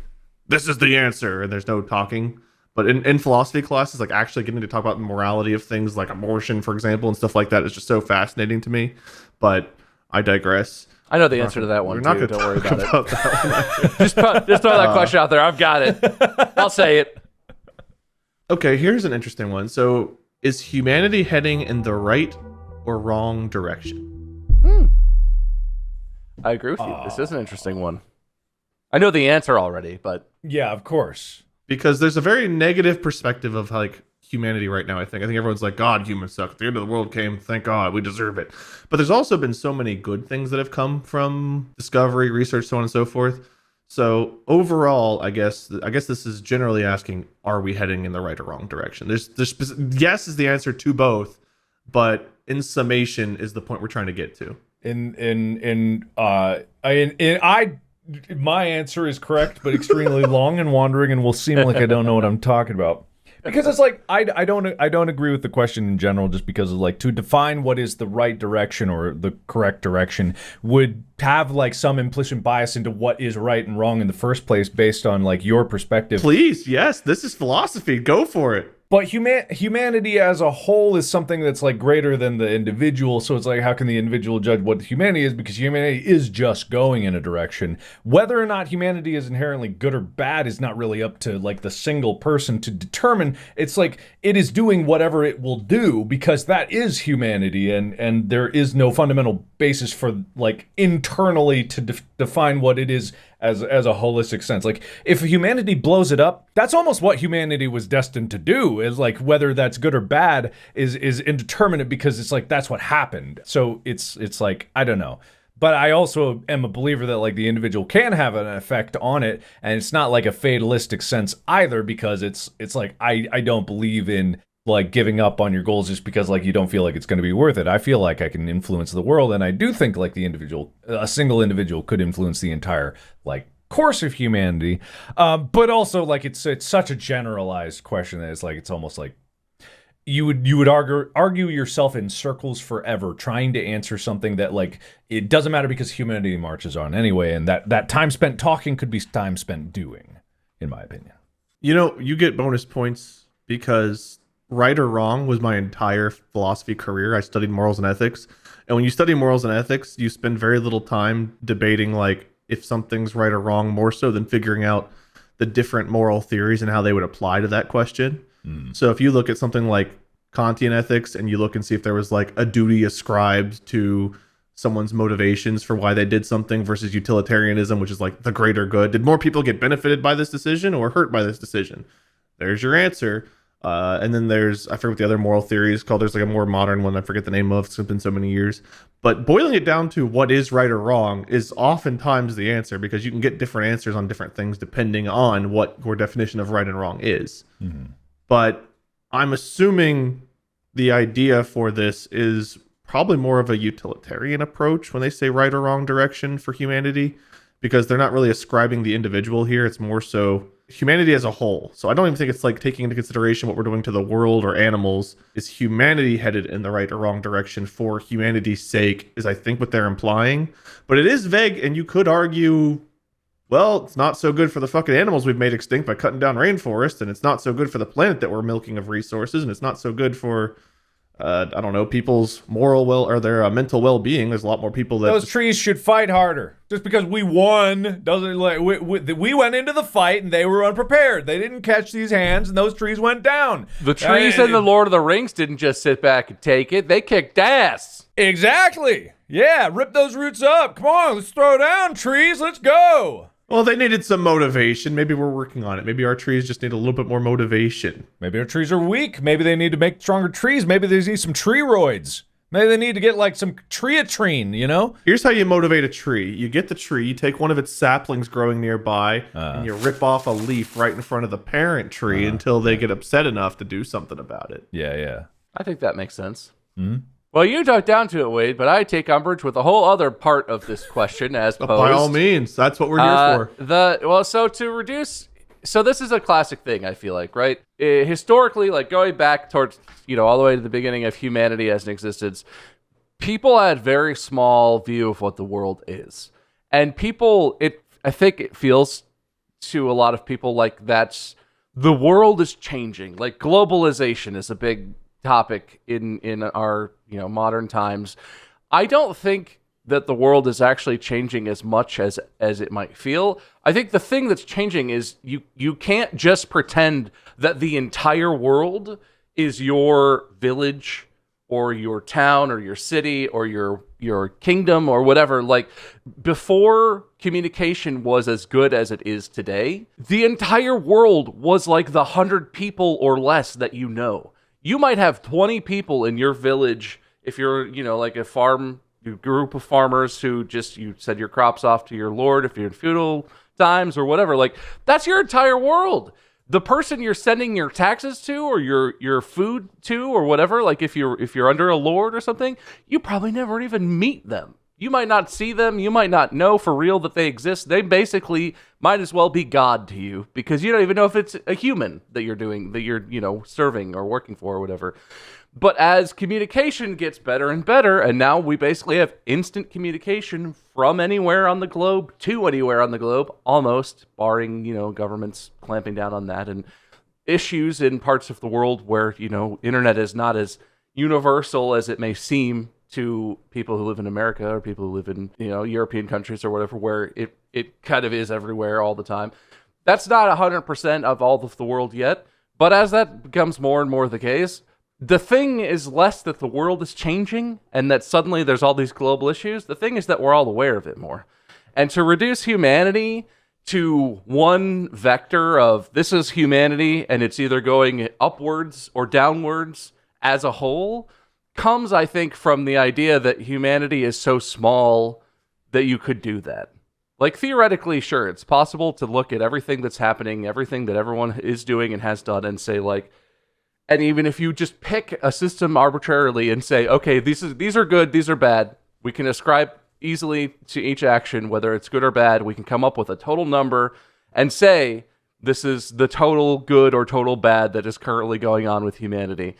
this is the answer, and there's no talking. But in philosophy classes, like actually getting to talk about the morality of things like abortion, for example, and stuff like that is just so fascinating to me. But I digress. I know the answer to that one, We're not too. going to Don't worry talk about it. that one. Just throw that question out there. I've got it. I'll say it. Okay, here's an interesting one. So, is humanity heading in the right or wrong direction? I agree with you. This is an interesting one. I know the answer already, but... Yeah, of course. Because there's a very negative perspective of like humanity right now. I think everyone's like, God, humans suck. The end of the world came. Thank God, we deserve it. But there's also been so many good things that have come from discovery, research, so on and so forth. So overall, I guess this is generally asking, are we heading in the right or wrong direction? There's yes is the answer to both, but in summation is the point we're trying to get to. My answer is correct, but extremely long and wandering, and will seem like I don't know what I'm talking about. Because it's like I don't agree with the question in general, just because of like, to define what is the right direction or the correct direction would have like some implicit bias into what is right and wrong in the first place based on like your perspective. Please, yes, this is philosophy. Go for it. But humanity as a whole is something that's like greater than the individual. So it's like, how can the individual judge what humanity is? Because humanity is just going in a direction. Whether or not humanity is inherently good or bad is not really up to like the single person to determine. It's like it is doing whatever it will do because that is humanity, and there is no fundamental basis for like internally to define what it is as a holistic sense. Like, if humanity blows it up, that's almost what humanity was destined to do, is like, whether that's good or bad is indeterminate, because it's like, that's what happened. So it's like, I don't know. But I also am a believer that like the individual can have an effect on it, and it's not like a fatalistic sense either, because it's like, I don't believe in like giving up on your goals just because like you don't feel like it's going to be worth it. I feel like I can influence the world, and I do think like a single individual could influence the entire like course of humanity. But also like it's such a generalized question that it's like, it's almost like you would argue yourself in circles forever trying to answer something that like it doesn't matter, because humanity marches on anyway, and that time spent talking could be time spent doing, in my opinion. You know, you get bonus points because right or wrong was my entire philosophy career. I studied morals and ethics. And when you study morals and ethics, you spend very little time debating like if something's right or wrong, more so than figuring out the different moral theories and how they would apply to that question. So if you look at something like Kantian ethics and you look and see if there was like a duty ascribed to someone's motivations for why they did something versus utilitarianism, which is like the greater good. Did more people get benefited by this decision or hurt by this decision? There's your answer. And then there's, I forget what the other moral theory is called. There's like a more modern one I forget the name of. It's been so many years. But boiling it down to what is right or wrong is oftentimes the answer, because you can get different answers on different things depending on what your definition of right and wrong is. Mm-hmm. But I'm assuming the idea for this is probably more of a utilitarian approach when they say right or wrong direction for humanity, because they're not really ascribing the individual here. It's more so humanity as a whole. So I don't even think it's like taking into consideration what we're doing to the world or animals. Is humanity headed in the right or wrong direction for humanity's sake, is I think what they're implying. But it is vague, and you could argue, well, it's not so good for the fucking animals we've made extinct by cutting down rainforests, and it's not so good for the planet that we're milking of resources, and it's not so good for I don't know, people's moral or their mental well-being. There's a lot more people that those trees should fight harder. Just because we won doesn't like we went into the fight and they were unprepared. They didn't catch these hands and those trees went down. The trees in the Lord of the Rings didn't just sit back and take it. They kicked ass. Exactly. Yeah, rip those roots up. Come on, let's throw down trees. Let's go. Well, they needed some motivation. Maybe we're working on it. Maybe our trees just need a little bit more motivation. Maybe our trees are weak. Maybe they need to make stronger trees. Maybe they need some tree roids. Maybe they need to get like some treatrine, you know? Here's how you motivate a tree. You get the tree, you take one of its saplings growing nearby, and you rip off a leaf right in front of the parent tree until they get upset enough to do something about it. Yeah. I think that makes sense. Mm-hmm. Well, you talk down to it, Wade, but I take umbrage with a whole other part of this question as posed. By all means, that's what we're here for. So this is a classic thing, I feel like, right? Historically, like going back towards, all the way to the beginning of humanity as an existence, people had very small view of what the world is. And I think it feels to a lot of people like the world is changing. Like globalization is a big topic in our modern times. I don't think that the world is actually changing as much as it might feel. I think the thing that's changing is you can't just pretend that the entire world is your village or your town or your city or your kingdom or whatever. Like before communication was as good as it is today, the entire world was like the 100 people or less that you know. You might have 20 people in your village if you're, like a group of farmers who you send your crops off to your lord if you're in feudal times or whatever. Like that's your entire world. The person you're sending your taxes to or your food to or whatever, like if you're under a lord or something, you probably never even meet them. You might not see them. You might not know for real that they exist. They basically might as well be God to you because you don't even know if it's a human that you're serving or working for or whatever. But as communication gets better and better, and now we basically have instant communication from anywhere on the globe to anywhere on the globe, almost, barring, governments clamping down on that and issues in parts of the world where, internet is not as universal as it may seem to people who live in America or people who live in, European countries or whatever, where it kind of is everywhere all the time. That's not 100% of all of the world yet, but as that becomes more and more the case, the thing is less that the world is changing and that suddenly there's all these global issues. The thing is that we're all aware of it more. And to reduce humanity to one vector of this is humanity and it's either going upwards or downwards as a whole comes, I think, from the idea that humanity is so small that you could do that. Like, theoretically, sure, it's possible to look at everything that's happening, everything that everyone is doing and has done and say, like, and even if you just pick a system arbitrarily and say, okay, these are good, these are bad, we can ascribe easily to each action, whether it's good or bad, we can come up with a total number and say, this is the total good or total bad that is currently going on with humanity.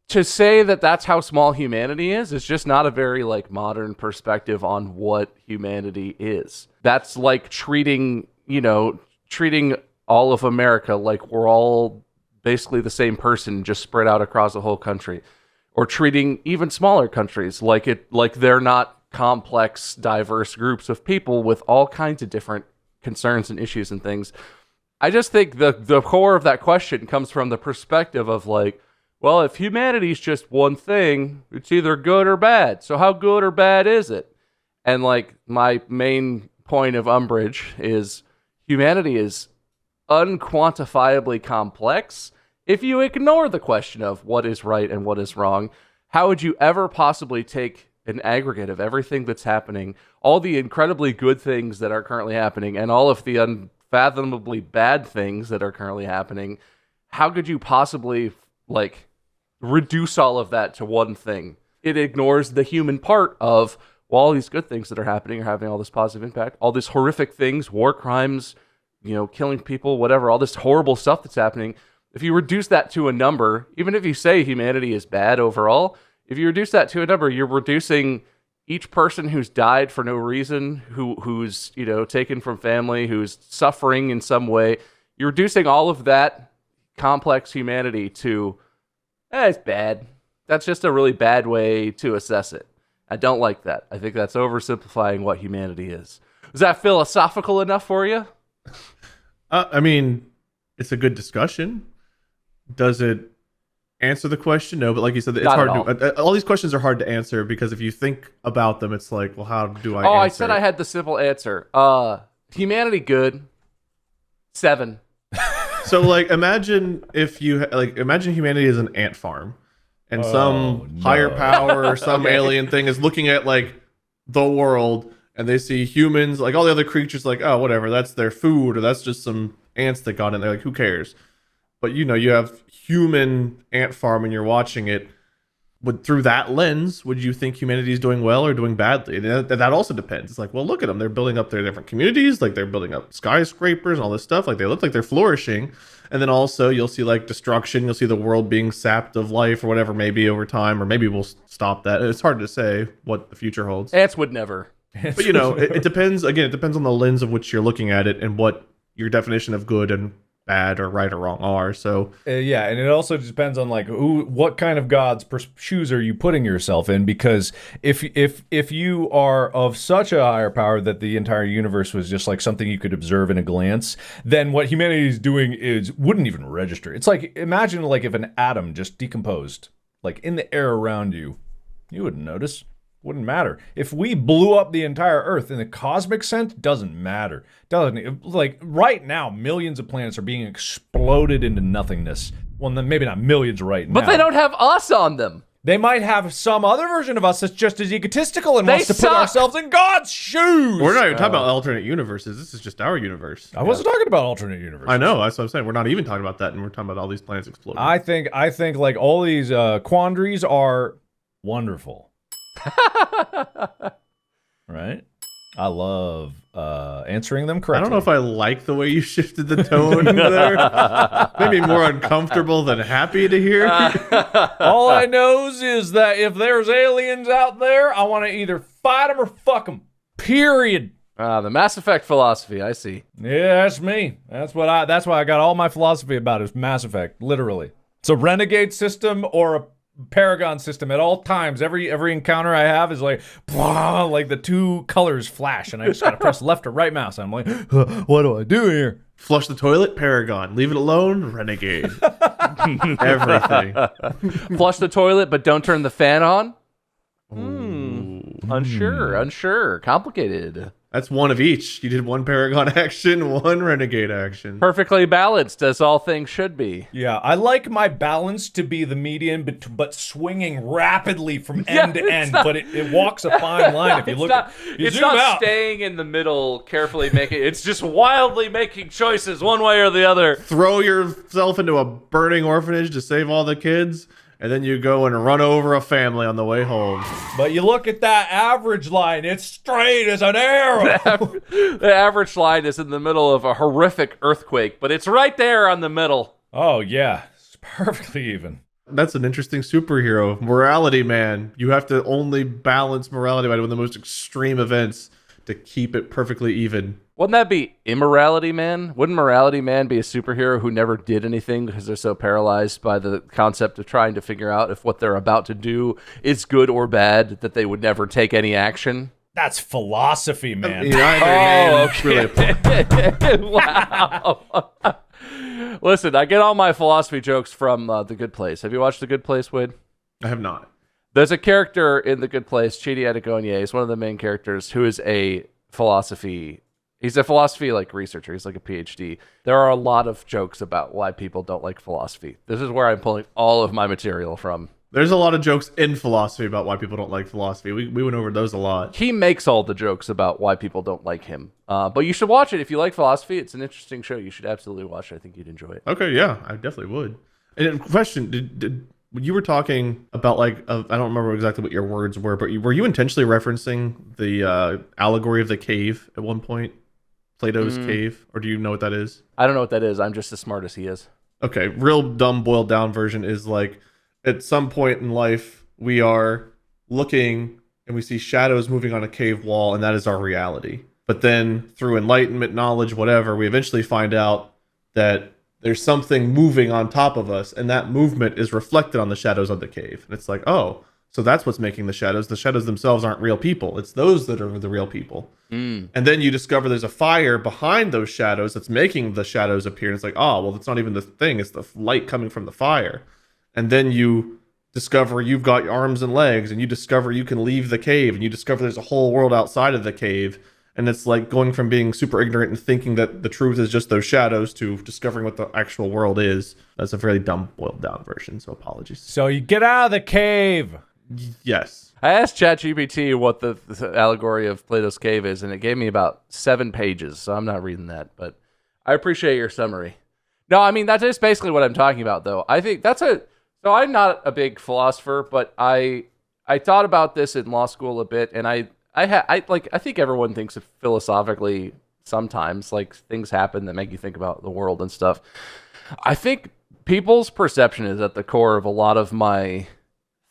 To say that that's how small humanity is just not a very modern perspective on what humanity is. That's like treating all of America like we're all basically the same person just spread out across the whole country, or treating even smaller countries like they're not complex, diverse groups of people with all kinds of different concerns and issues and things. I just think the core of that question comes from the perspective of well, if humanity's just one thing, it's either good or bad. So how good or bad is it? And my main point of umbrage is humanity is unquantifiably complex. If you ignore the question of what is right and what is wrong, how would you ever possibly take an aggregate of everything that's happening, all the incredibly good things that are currently happening, and all of the unfathomably bad things that are currently happening? How could you possibly reduce all of that to one thing? It ignores the human part of, well, all these good things that are happening are having all this positive impact, all these horrific things, war crimes, killing people, whatever, all this horrible stuff that's happening. If you reduce that to a number, even if you say humanity is bad overall, if you reduce that to a number, you're reducing each person who's died for no reason, who's taken from family, who's suffering in some way. You're reducing all of that complex humanity to, it's bad. That's just a really bad way to assess it. I don't like that. I think that's oversimplifying what humanity is. Is that philosophical enough for you? I mean, it's a good discussion. Does it answer the question? No, but like you said, it's Not hard to. All these questions are hard to answer because if you think about them, it's like, well, how do I? Oh, answer I said I had the simple answer. Humanity good. 7. So imagine if you imagine humanity as an ant farm, and some higher power or some alien thing is looking at the world, and they see humans, all the other creatures, oh, whatever, that's their food, or that's just some ants that got in there, who cares? But you have human ant farm and you're watching it. Through that lens, would you think humanity is doing well or doing badly? And that also depends. It's well, look at them. They're building up their different communities. They're building up skyscrapers and all this stuff. They look like they're flourishing. And then also you'll see destruction. You'll see the world being sapped of life or whatever, maybe over time, or maybe we'll stop that. It's hard to say what the future holds. Ants would never. But it depends. Again, it depends on the lens of which you're looking at it and what your definition of good and bad or right or wrong are. So yeah, and it also depends on what kind of God's shoes are you putting yourself in, because if you are of such a higher power that the entire universe was just something you could observe in a glance, then what humanity is doing wouldn't even register. It's imagine if an atom just decomposed in the air around you, you wouldn't notice. Wouldn't matter. If we blew up the entire Earth in the cosmic sense, doesn't matter. Doesn't right now, millions of planets are being exploded into nothingness. Well, maybe not millions right now. But they don't have us on them. They might have some other version of us that's just as egotistical and wants to suck. put ourselves in God's shoes. We're not even talking about alternate universes. This is just our universe. I wasn't talking about alternate universes. I know. That's what I'm saying. We're not even talking about that, and we're talking about all these planets exploding. I think all these quandaries are wonderful. All I love answering them correctly. I don't know if I like the way you shifted the tone there. Maybe more uncomfortable than happy to hear. All I knows is that if there's aliens out there, I want to either fight them or fuck them. Period. The Mass Effect philosophy, I see. Yeah, that's me. That's why I got all my philosophy about is Mass Effect, literally. It's a renegade system or a Paragon system at all times. Every encounter I have is like, blah, like the two colors flash, and I just gotta press left or right mouse. I'm like, what do I do here? Flush the toilet, Paragon. Leave it alone, Renegade. Everything. Flush the toilet, but don't turn the fan on? Unsure. Complicated. That's one of each. You did one Paragon action, one Renegade action. Perfectly balanced, as all things should be. Yeah, I like my balance to be the median, but swinging rapidly from end to end. But it walks a fine line if you look. It's not staying in the middle, carefully making. It's just wildly making choices one way or the other. Throw yourself into a burning orphanage to save all the kids, and then you go and run over a family on the way home. But you look at that average line, it's straight as an arrow. The average line is in the middle of a horrific earthquake, but it's right there on the middle. Oh, yeah. It's perfectly even. That's an interesting superhero. Morality man. You have to only balance morality by doing the most extreme events to keep it perfectly even. Wouldn't that be Immorality Man? Wouldn't Morality Man be a superhero who never did anything because they're so paralyzed by the concept of trying to figure out if what they're about to do is good or bad that they would never take any action? That's philosophy, man. Okay. Wow. Listen, I get all my philosophy jokes from The Good Place. Have you watched The Good Place, Wade? I have not. There's a character in The Good Place, Chidi Adegonye, is one of the main characters, who is a philosophy. He's a philosophy researcher. He's like a PhD. There are a lot of jokes about why people don't like philosophy. This is where I'm pulling all of my material from. There's a lot of jokes in philosophy about why people don't like philosophy. We went over those a lot. He makes all the jokes about why people don't like him. But you should watch it if you like philosophy. It's an interesting show. You should absolutely watch it. I think you'd enjoy it. Okay, yeah, I definitely would. And question, did when you were talking about I don't remember exactly what your words were, but were you intentionally referencing the allegory of the cave at one point? Plato's cave, or do you know what that is? I don't know what that is. I'm just as smart as he is. Okay, real dumb boiled down version is at some point in life we are looking and we see shadows moving on a cave wall, and that is our reality. But then through enlightenment, knowledge, whatever, we eventually find out that there's something moving on top of us, and that movement is reflected on the shadows of the cave. And it's like, oh, so that's what's making the shadows. The shadows themselves aren't real people. It's those that are the real people. And then you discover there's a fire behind those shadows that's making the shadows appear. And it's like, oh, well, it's not even the thing. It's the light coming from the fire. And then you discover you've got arms and legs, and you discover you can leave the cave, and you discover there's a whole world outside of the cave. And it's like going from being super ignorant and thinking that the truth is just those shadows to discovering what the actual world is. That's a very dumb boiled down version, so apologies. So you get out of the cave. Yes. I asked ChatGPT what the allegory of Plato's cave is, and it gave me about 7 pages, so I'm not reading that, but I appreciate your summary. No, I mean, that is basically what I'm talking about, though. I think so I'm not a big philosopher, but I thought about this in law school a bit, and I think everyone thinks philosophically sometimes, things happen that make you think about the world and stuff. I think people's perception is at the core of a lot of my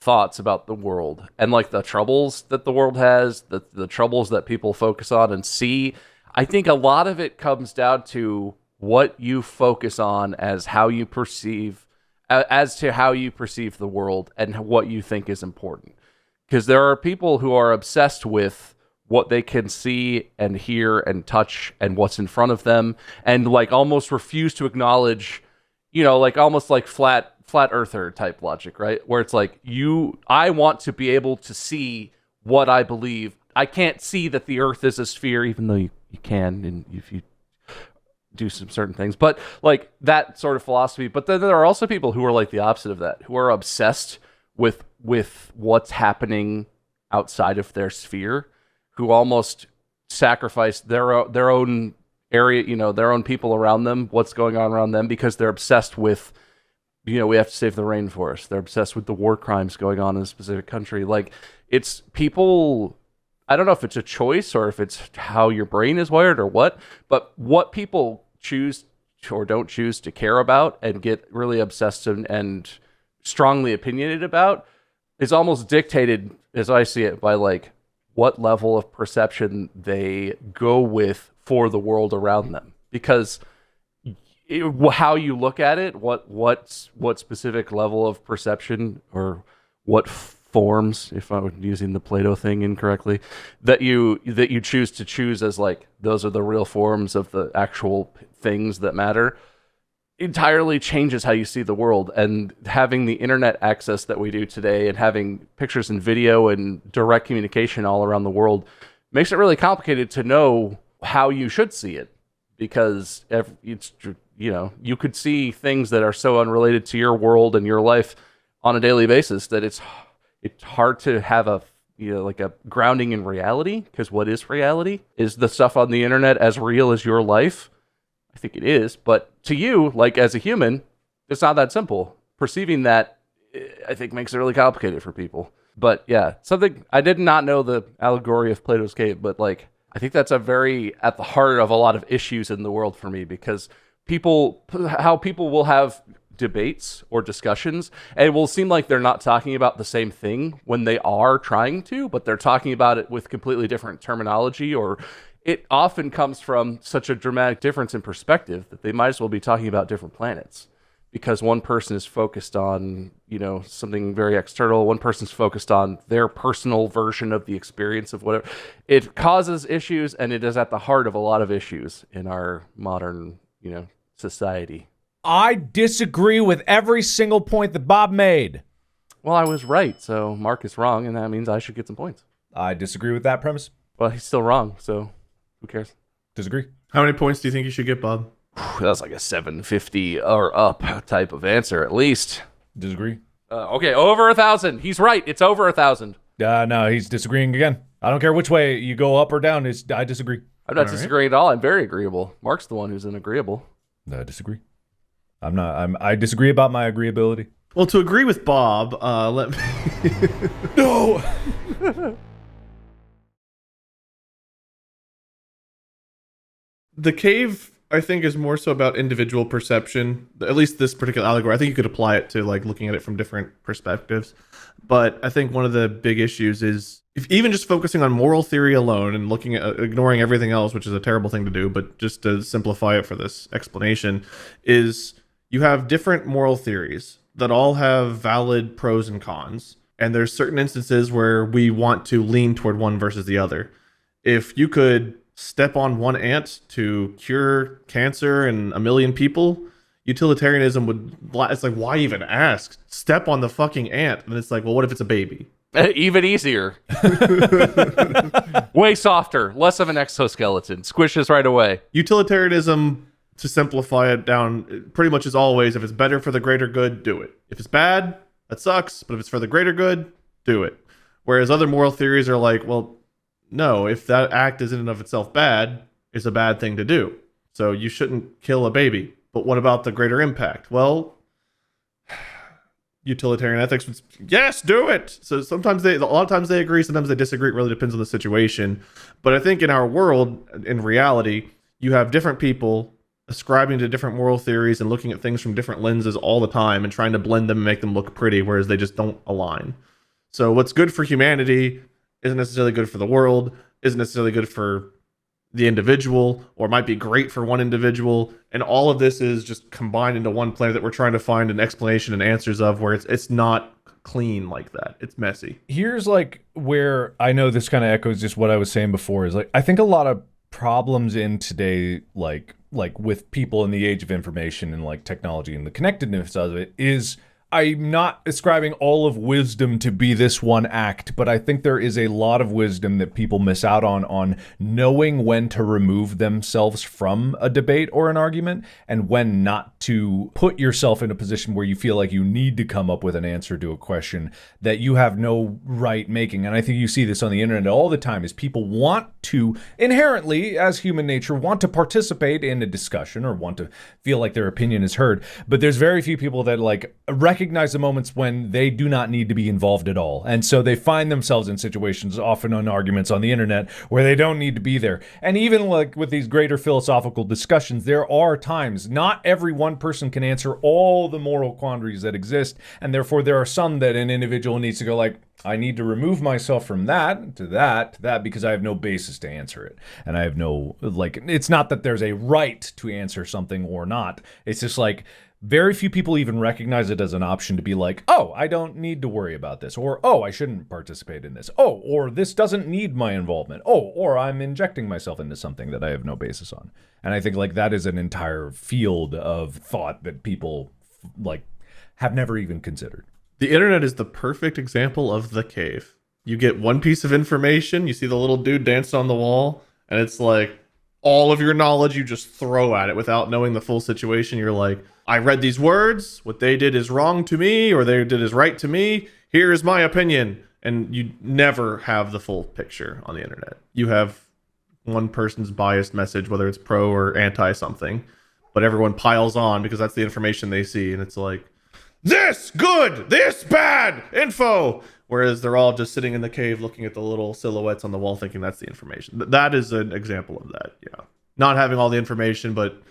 thoughts about the world, and the troubles that the world has, the troubles that people focus on and see. I think a lot of it comes down to what you focus on as to how you perceive the world and what you think is important. Because there are people who are obsessed with what they can see and hear and touch and what's in front of them, and almost refuse to acknowledge, almost flat earther type logic, right? Where it's I want to be able to see what I believe. I can't see that the earth is a sphere, even though you can, and if you do some certain things, but that sort of philosophy. But then there are also people who are the opposite of that, who are obsessed with what's happening outside of their sphere, who almost sacrifice their own area, their own people around them, what's going on around them, because they're obsessed with, we have to save the rainforest. They're obsessed with the war crimes going on in a specific country. It's people I don't know if it's a choice or if it's how your brain is wired or what, but what people choose or don't choose to care about and get really obsessed and strongly opinionated about is almost dictated, as I see it, by like what level of perception they go with for the world around them. Because how you look at it, what specific level of perception or what forms, if I'm using the Plato thing incorrectly, that you choose as like those are the real forms of the actual things that matter, entirely changes how you see the world. And having the internet access that we do today and having pictures and video and direct communication all around the world makes it really complicated to know how you should see it, because it's, you could see things that are so unrelated to your world and your life on a daily basis that it's hard to have a grounding in reality. Because what is reality? Is the stuff on the internet as real as your life? I think it is, but to you, like as a human, it's not that simple. Perceiving that, I think, makes it really complicated for people. But yeah, something I did not know the allegory of Plato's Cave, but like I think that's at the heart of a lot of issues in the world for me, because how people will have debates or discussions, and it will seem like they're not talking about the same thing when they are trying to, but they're talking about it with completely different terminology, or it often comes from such a dramatic difference in perspective that they might as well be talking about different planets, because one person is focused on, something very external. One person's focused on their personal version of the experience of whatever. It causes issues, and it is at the heart of a lot of issues in our modern, society. I disagree with every single point that Bob made. Well, I was right, so Mark is wrong, and that means I should get some points. I disagree with that premise. Well, he's still wrong, so who cares? Disagree. How many points do you think you should get, Bob? That's like a 750 or up type of answer, at least. Disagree. Okay, over 1,000. He's right. It's over 1,000. No, he's disagreeing again. I don't care which way you go, up or down. I disagree. I'm not disagreeing at all. I'm very agreeable. Mark's the one who's inagreeable. I disagree. I disagree about my agreeability. Well, to agree with Bob, let me... No! The cave, I think, is more so about individual perception. At least this particular allegory. I think you could apply it to like looking at it from different perspectives. But I think one of the big issues is even just focusing on moral theory alone and looking at ignoring everything else, which is a terrible thing to do, but just to simplify it for this explanation, is you have different moral theories that all have valid pros and cons. And there's certain instances where we want to lean toward one versus the other. If you could step on one ant to cure cancer in 1 million people, utilitarianism would, it's like, why even ask? Step on the fucking ant. And it's like, well, what if it's a baby? Even easier. Way softer, less of an exoskeleton, squishes right away. Utilitarianism, to simplify it down, pretty much is always, if it's better for the greater good, do it. If it's bad, that sucks, but if it's for the greater good, do it. Whereas other moral theories are like, well, no, if that act is in and of itself bad, it's a bad thing to do. So you shouldn't kill a baby. But what about the greater impact? Well, utilitarian ethics would, yes, do it. So a lot of times they agree, sometimes they disagree. It really depends on the situation. But I think in our world, in reality, you have different people ascribing to different moral theories and looking at things from different lenses all the time and trying to blend them and make them look pretty, whereas they just don't align. So what's good for humanity isn't necessarily good for the world, isn't necessarily good for the individual, or might be great for one individual. And all of this is just combined into one planet that we're trying to find an explanation and answers of, where it's not clean like that. It's messy. Here's like where I know this kind of echoes just what I was saying before, is like, I think a lot of problems in today, like with people in the age of information and like technology and the connectedness of it, is I'm not ascribing all of wisdom to be this one act, but I think there is a lot of wisdom that people miss out on knowing when to remove themselves from a debate or an argument and when not to put yourself in a position where you feel like you need to come up with an answer to a question that you have no right making. And I think you see this on the internet all the time, is people want to inherently, as human nature, want to participate in a discussion or want to feel like their opinion is heard. But there's very few people that like recognize recognize the moments when they do not need to be involved at all. And so they find themselves in situations, often on arguments on the internet, where they don't need to be there. And even like with these greater philosophical discussions, there are times not every one person can answer all the moral quandaries that exist. And therefore, there are some that an individual needs to go like, I need to remove myself from that to that to that because I have no basis to answer it. And I have no, like, it's not that there's a right to answer something or not. It's just like very few people even recognize it as an option to be like, oh, I don't need to worry about this. Or, oh, I shouldn't participate in this. Oh, or this doesn't need my involvement. Oh, or I'm injecting myself into something that I have no basis on. And I think like that is an entire field of thought that people like have never even considered. The internet is the perfect example of the cave. You get one piece of information, you see the little dude dancing on the wall, and it's like all of your knowledge you just throw at it without knowing the full situation. You're like, I read these words, what they did is wrong to me, or they did is right to me. Here's my opinion. And you never have the full picture on the internet. You have one person's biased message, whether it's pro or anti something, but everyone piles on because that's the information they see. And it's like, this good, this bad info. Whereas they're all just sitting in the cave looking at the little silhouettes on the wall thinking that's the information. That is an example of that, yeah. Not having all the information, but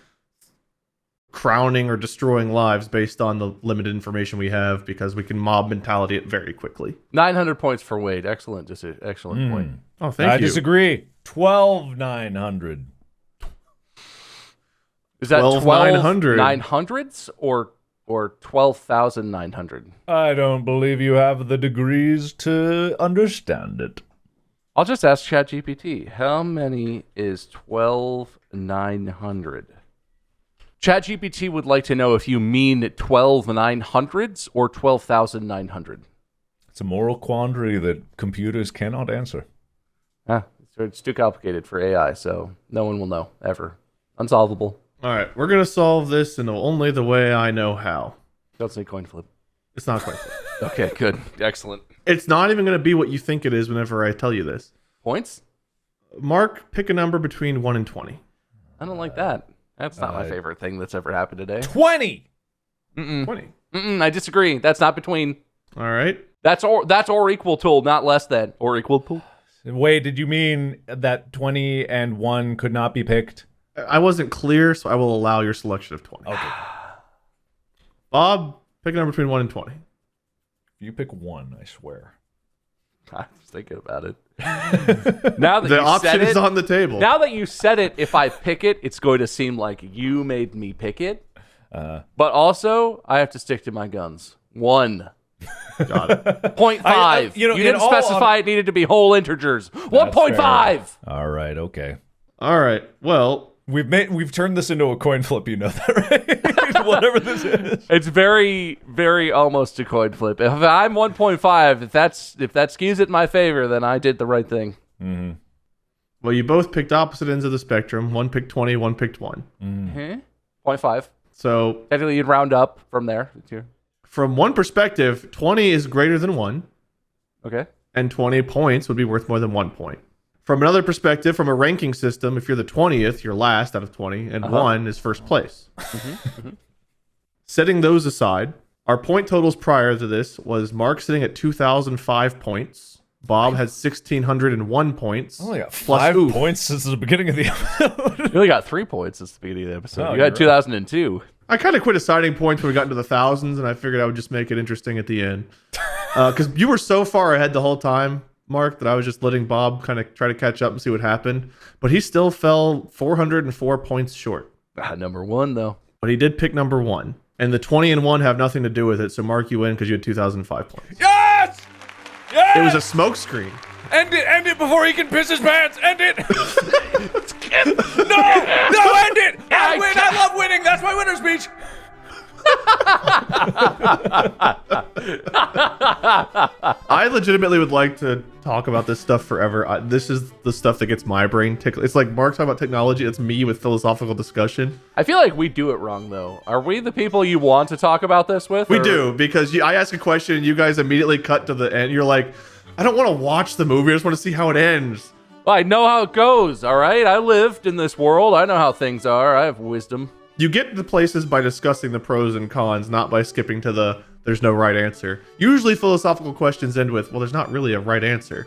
crowning or destroying lives based on the limited information we have because we can mob mentality it very quickly. 900 points for Wade. Excellent. Just an excellent point. Oh, thank you. I disagree. 12,900. Is that 12,900? 900s or 12,900? I don't believe you have the degrees to understand it. I'll just ask ChatGPT. How many is 12,900? ChatGPT would like to know if you mean 12,900s or 12,900. It's a moral quandary that computers cannot answer. It's too complicated for AI, so no one will know, ever. Unsolvable. All right, we're going to solve this in only the way I know how. Don't say coin flip. It's not quite. Okay, good. Excellent. It's not even going to be what you think it is whenever I tell you this. Points? Mark, pick a number between 1 and 20. I don't like that. That's not my favorite thing that's ever happened today. 20! 20. I disagree. That's not between. All right. That's or equal to, not less than. Or equal to. Wait, did you mean that 20 and 1 could not be picked? I wasn't clear, so I will allow your selection of 20. Okay. Bob, pick a number between 1 and 20. You pick 1, I swear. I was thinking about it. Now that The you option said is it, on the table. now that you said it, if I pick it, it's going to seem like you made me pick it. But also, I have to stick to my guns. 1. Got it. 0.5. you know, you didn't in all specify it needed to be whole integers. 1.5. All right, okay. All right. Well, We've turned this into a coin flip, you know that, right? Whatever this is. It's very, very almost a coin flip. If I'm 1.5, if that skews it in my favor, then I did the right thing. Mm-hmm. well, you both picked opposite ends of the spectrum. One picked 20, one picked 1. 0.5. So Technically, you'd round up from there. from one perspective, 20 is greater than 1, Okay. and 20 points would be worth more than 1 point. From another perspective, from a ranking system, if you're the 20th, you're last out of 20, and 1 is first place. Setting those aside, our point totals prior to this was Mark sitting at 2,005 points. Bob has 1,601 points. I only got plus 5 oof. points since the beginning of the episode. You only got 3 points since the beginning of the episode. Oh, You had you're right. 2002. I kind of quit assigning points when we got into the thousands, and I figured I would just make it interesting at the end. Because you were so far ahead the whole time, Mark, that I was just letting Bob kind of try to catch up and see what happened. But he still fell 404 points short. Number 1, though. But he did pick number 1. And the 20 and 1 have nothing to do with it, so Mark, you win because you had 2,005 points. Yes! Yes! It was a smoke screen. End it before he can piss his pants! End it! No! No, end it! I win! I love winning! That's my winner speech! I legitimately would like to talk about this stuff forever. This is the stuff that gets my brain tickled. It's like Mark talking about technology. It's me with philosophical discussion. I feel like we do it wrong, though. Are we the people you want to talk about this with? We or- do, because I ask a question and you guys immediately cut to the end. You're like, I don't want to watch the movie. I just want to see how it ends. Well, I know how it goes, all right? I lived in this world. I know how things are. I have wisdom. You get to places by discussing the pros and cons, not by skipping to the there's no right answer. Usually philosophical questions end with, well, there's not really a right answer.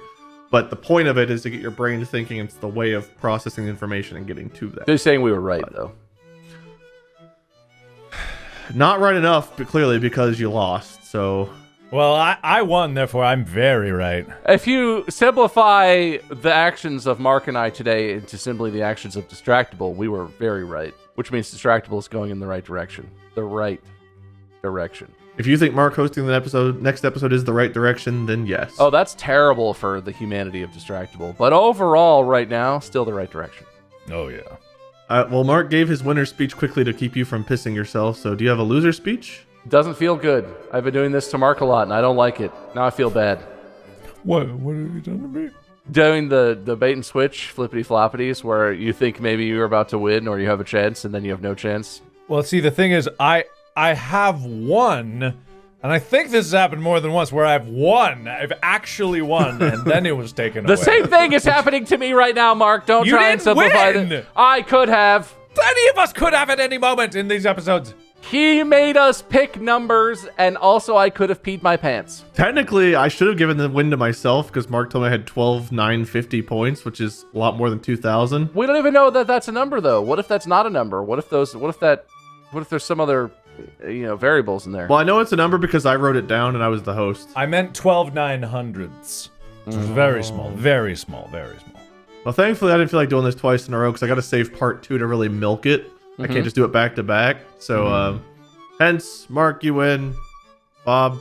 But the point of it is to get your brain thinking. It's the way of processing information and getting to that. They're saying we were right, though. Not right enough, but clearly because you lost, so... Well, I won, therefore I'm very right. If you simplify the actions of Mark and I today into simply the actions of Distractible, we were very right. Which means Distractible is going in the right direction. The right direction. If you think Mark hosting the next episode is the right direction, then yes. Oh, that's terrible for the humanity of Distractible. But overall, right now, still the right direction. Oh, yeah. Well, Mark gave his winner speech quickly to keep you from pissing yourself, so do you have a loser speech? Doesn't feel good. I've been doing this to Mark a lot, and I don't like it. Now I feel bad. What have you done to me? Doing the bait and switch, flippity floppities, where you think maybe you're about to win or you have a chance, and then you have no chance. Well, see, the thing is, I have won, and I think this has happened more than once, where I've won. I've actually won, and then it was taken away. The same thing is happening to me right now, Mark. Don't You try and didn't simplify win! it. I could have. Any of us could have at any moment in these episodes. He made us pick numbers, and also I could have peed my pants. Technically, I should have given the win to myself because Mark told me I had 12,950 points, which is a lot more than 2,000. We don't even know that that's a number, though. What if that's not a number? What if there's some other, variables in there? Well, I know it's a number because I wrote it down and I was the host. I meant 12,900ths. Which was very small, very small, very small. Well, thankfully, I didn't feel like doing this twice in a row because I got to save part 2 to really milk it. I can't just do it back to back. So, hence, Mark, you win. Bob,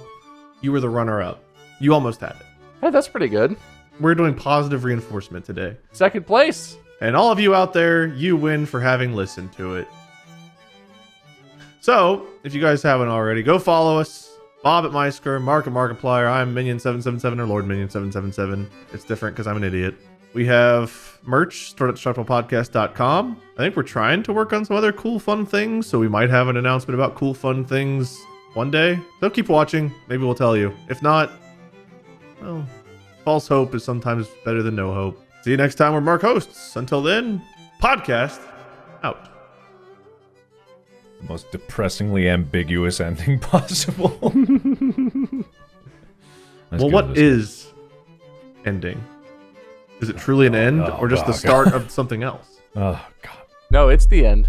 you were the runner-up. You almost had it. Hey, that's pretty good. We're doing positive reinforcement today. Second place. And all of you out there, you win for having listened to it. So, if you guys haven't already, go follow us. Bob at Meisker, Mark at Markiplier, I'm Minion777 or Lord Minion777. It's different because I'm an idiot. We have merch, stored at distractablepodcast.com. I think we're trying to work on some other cool, fun things, so we might have an announcement about cool, fun things one day. So keep watching. Maybe we'll tell you. If not, well, false hope is sometimes better than no hope. See you next time where Mark hosts. Until then, podcast out. The most depressingly ambiguous ending possible. Well, what is ending? Is it truly an end or just the start of something else? Oh, God. No, it's the end.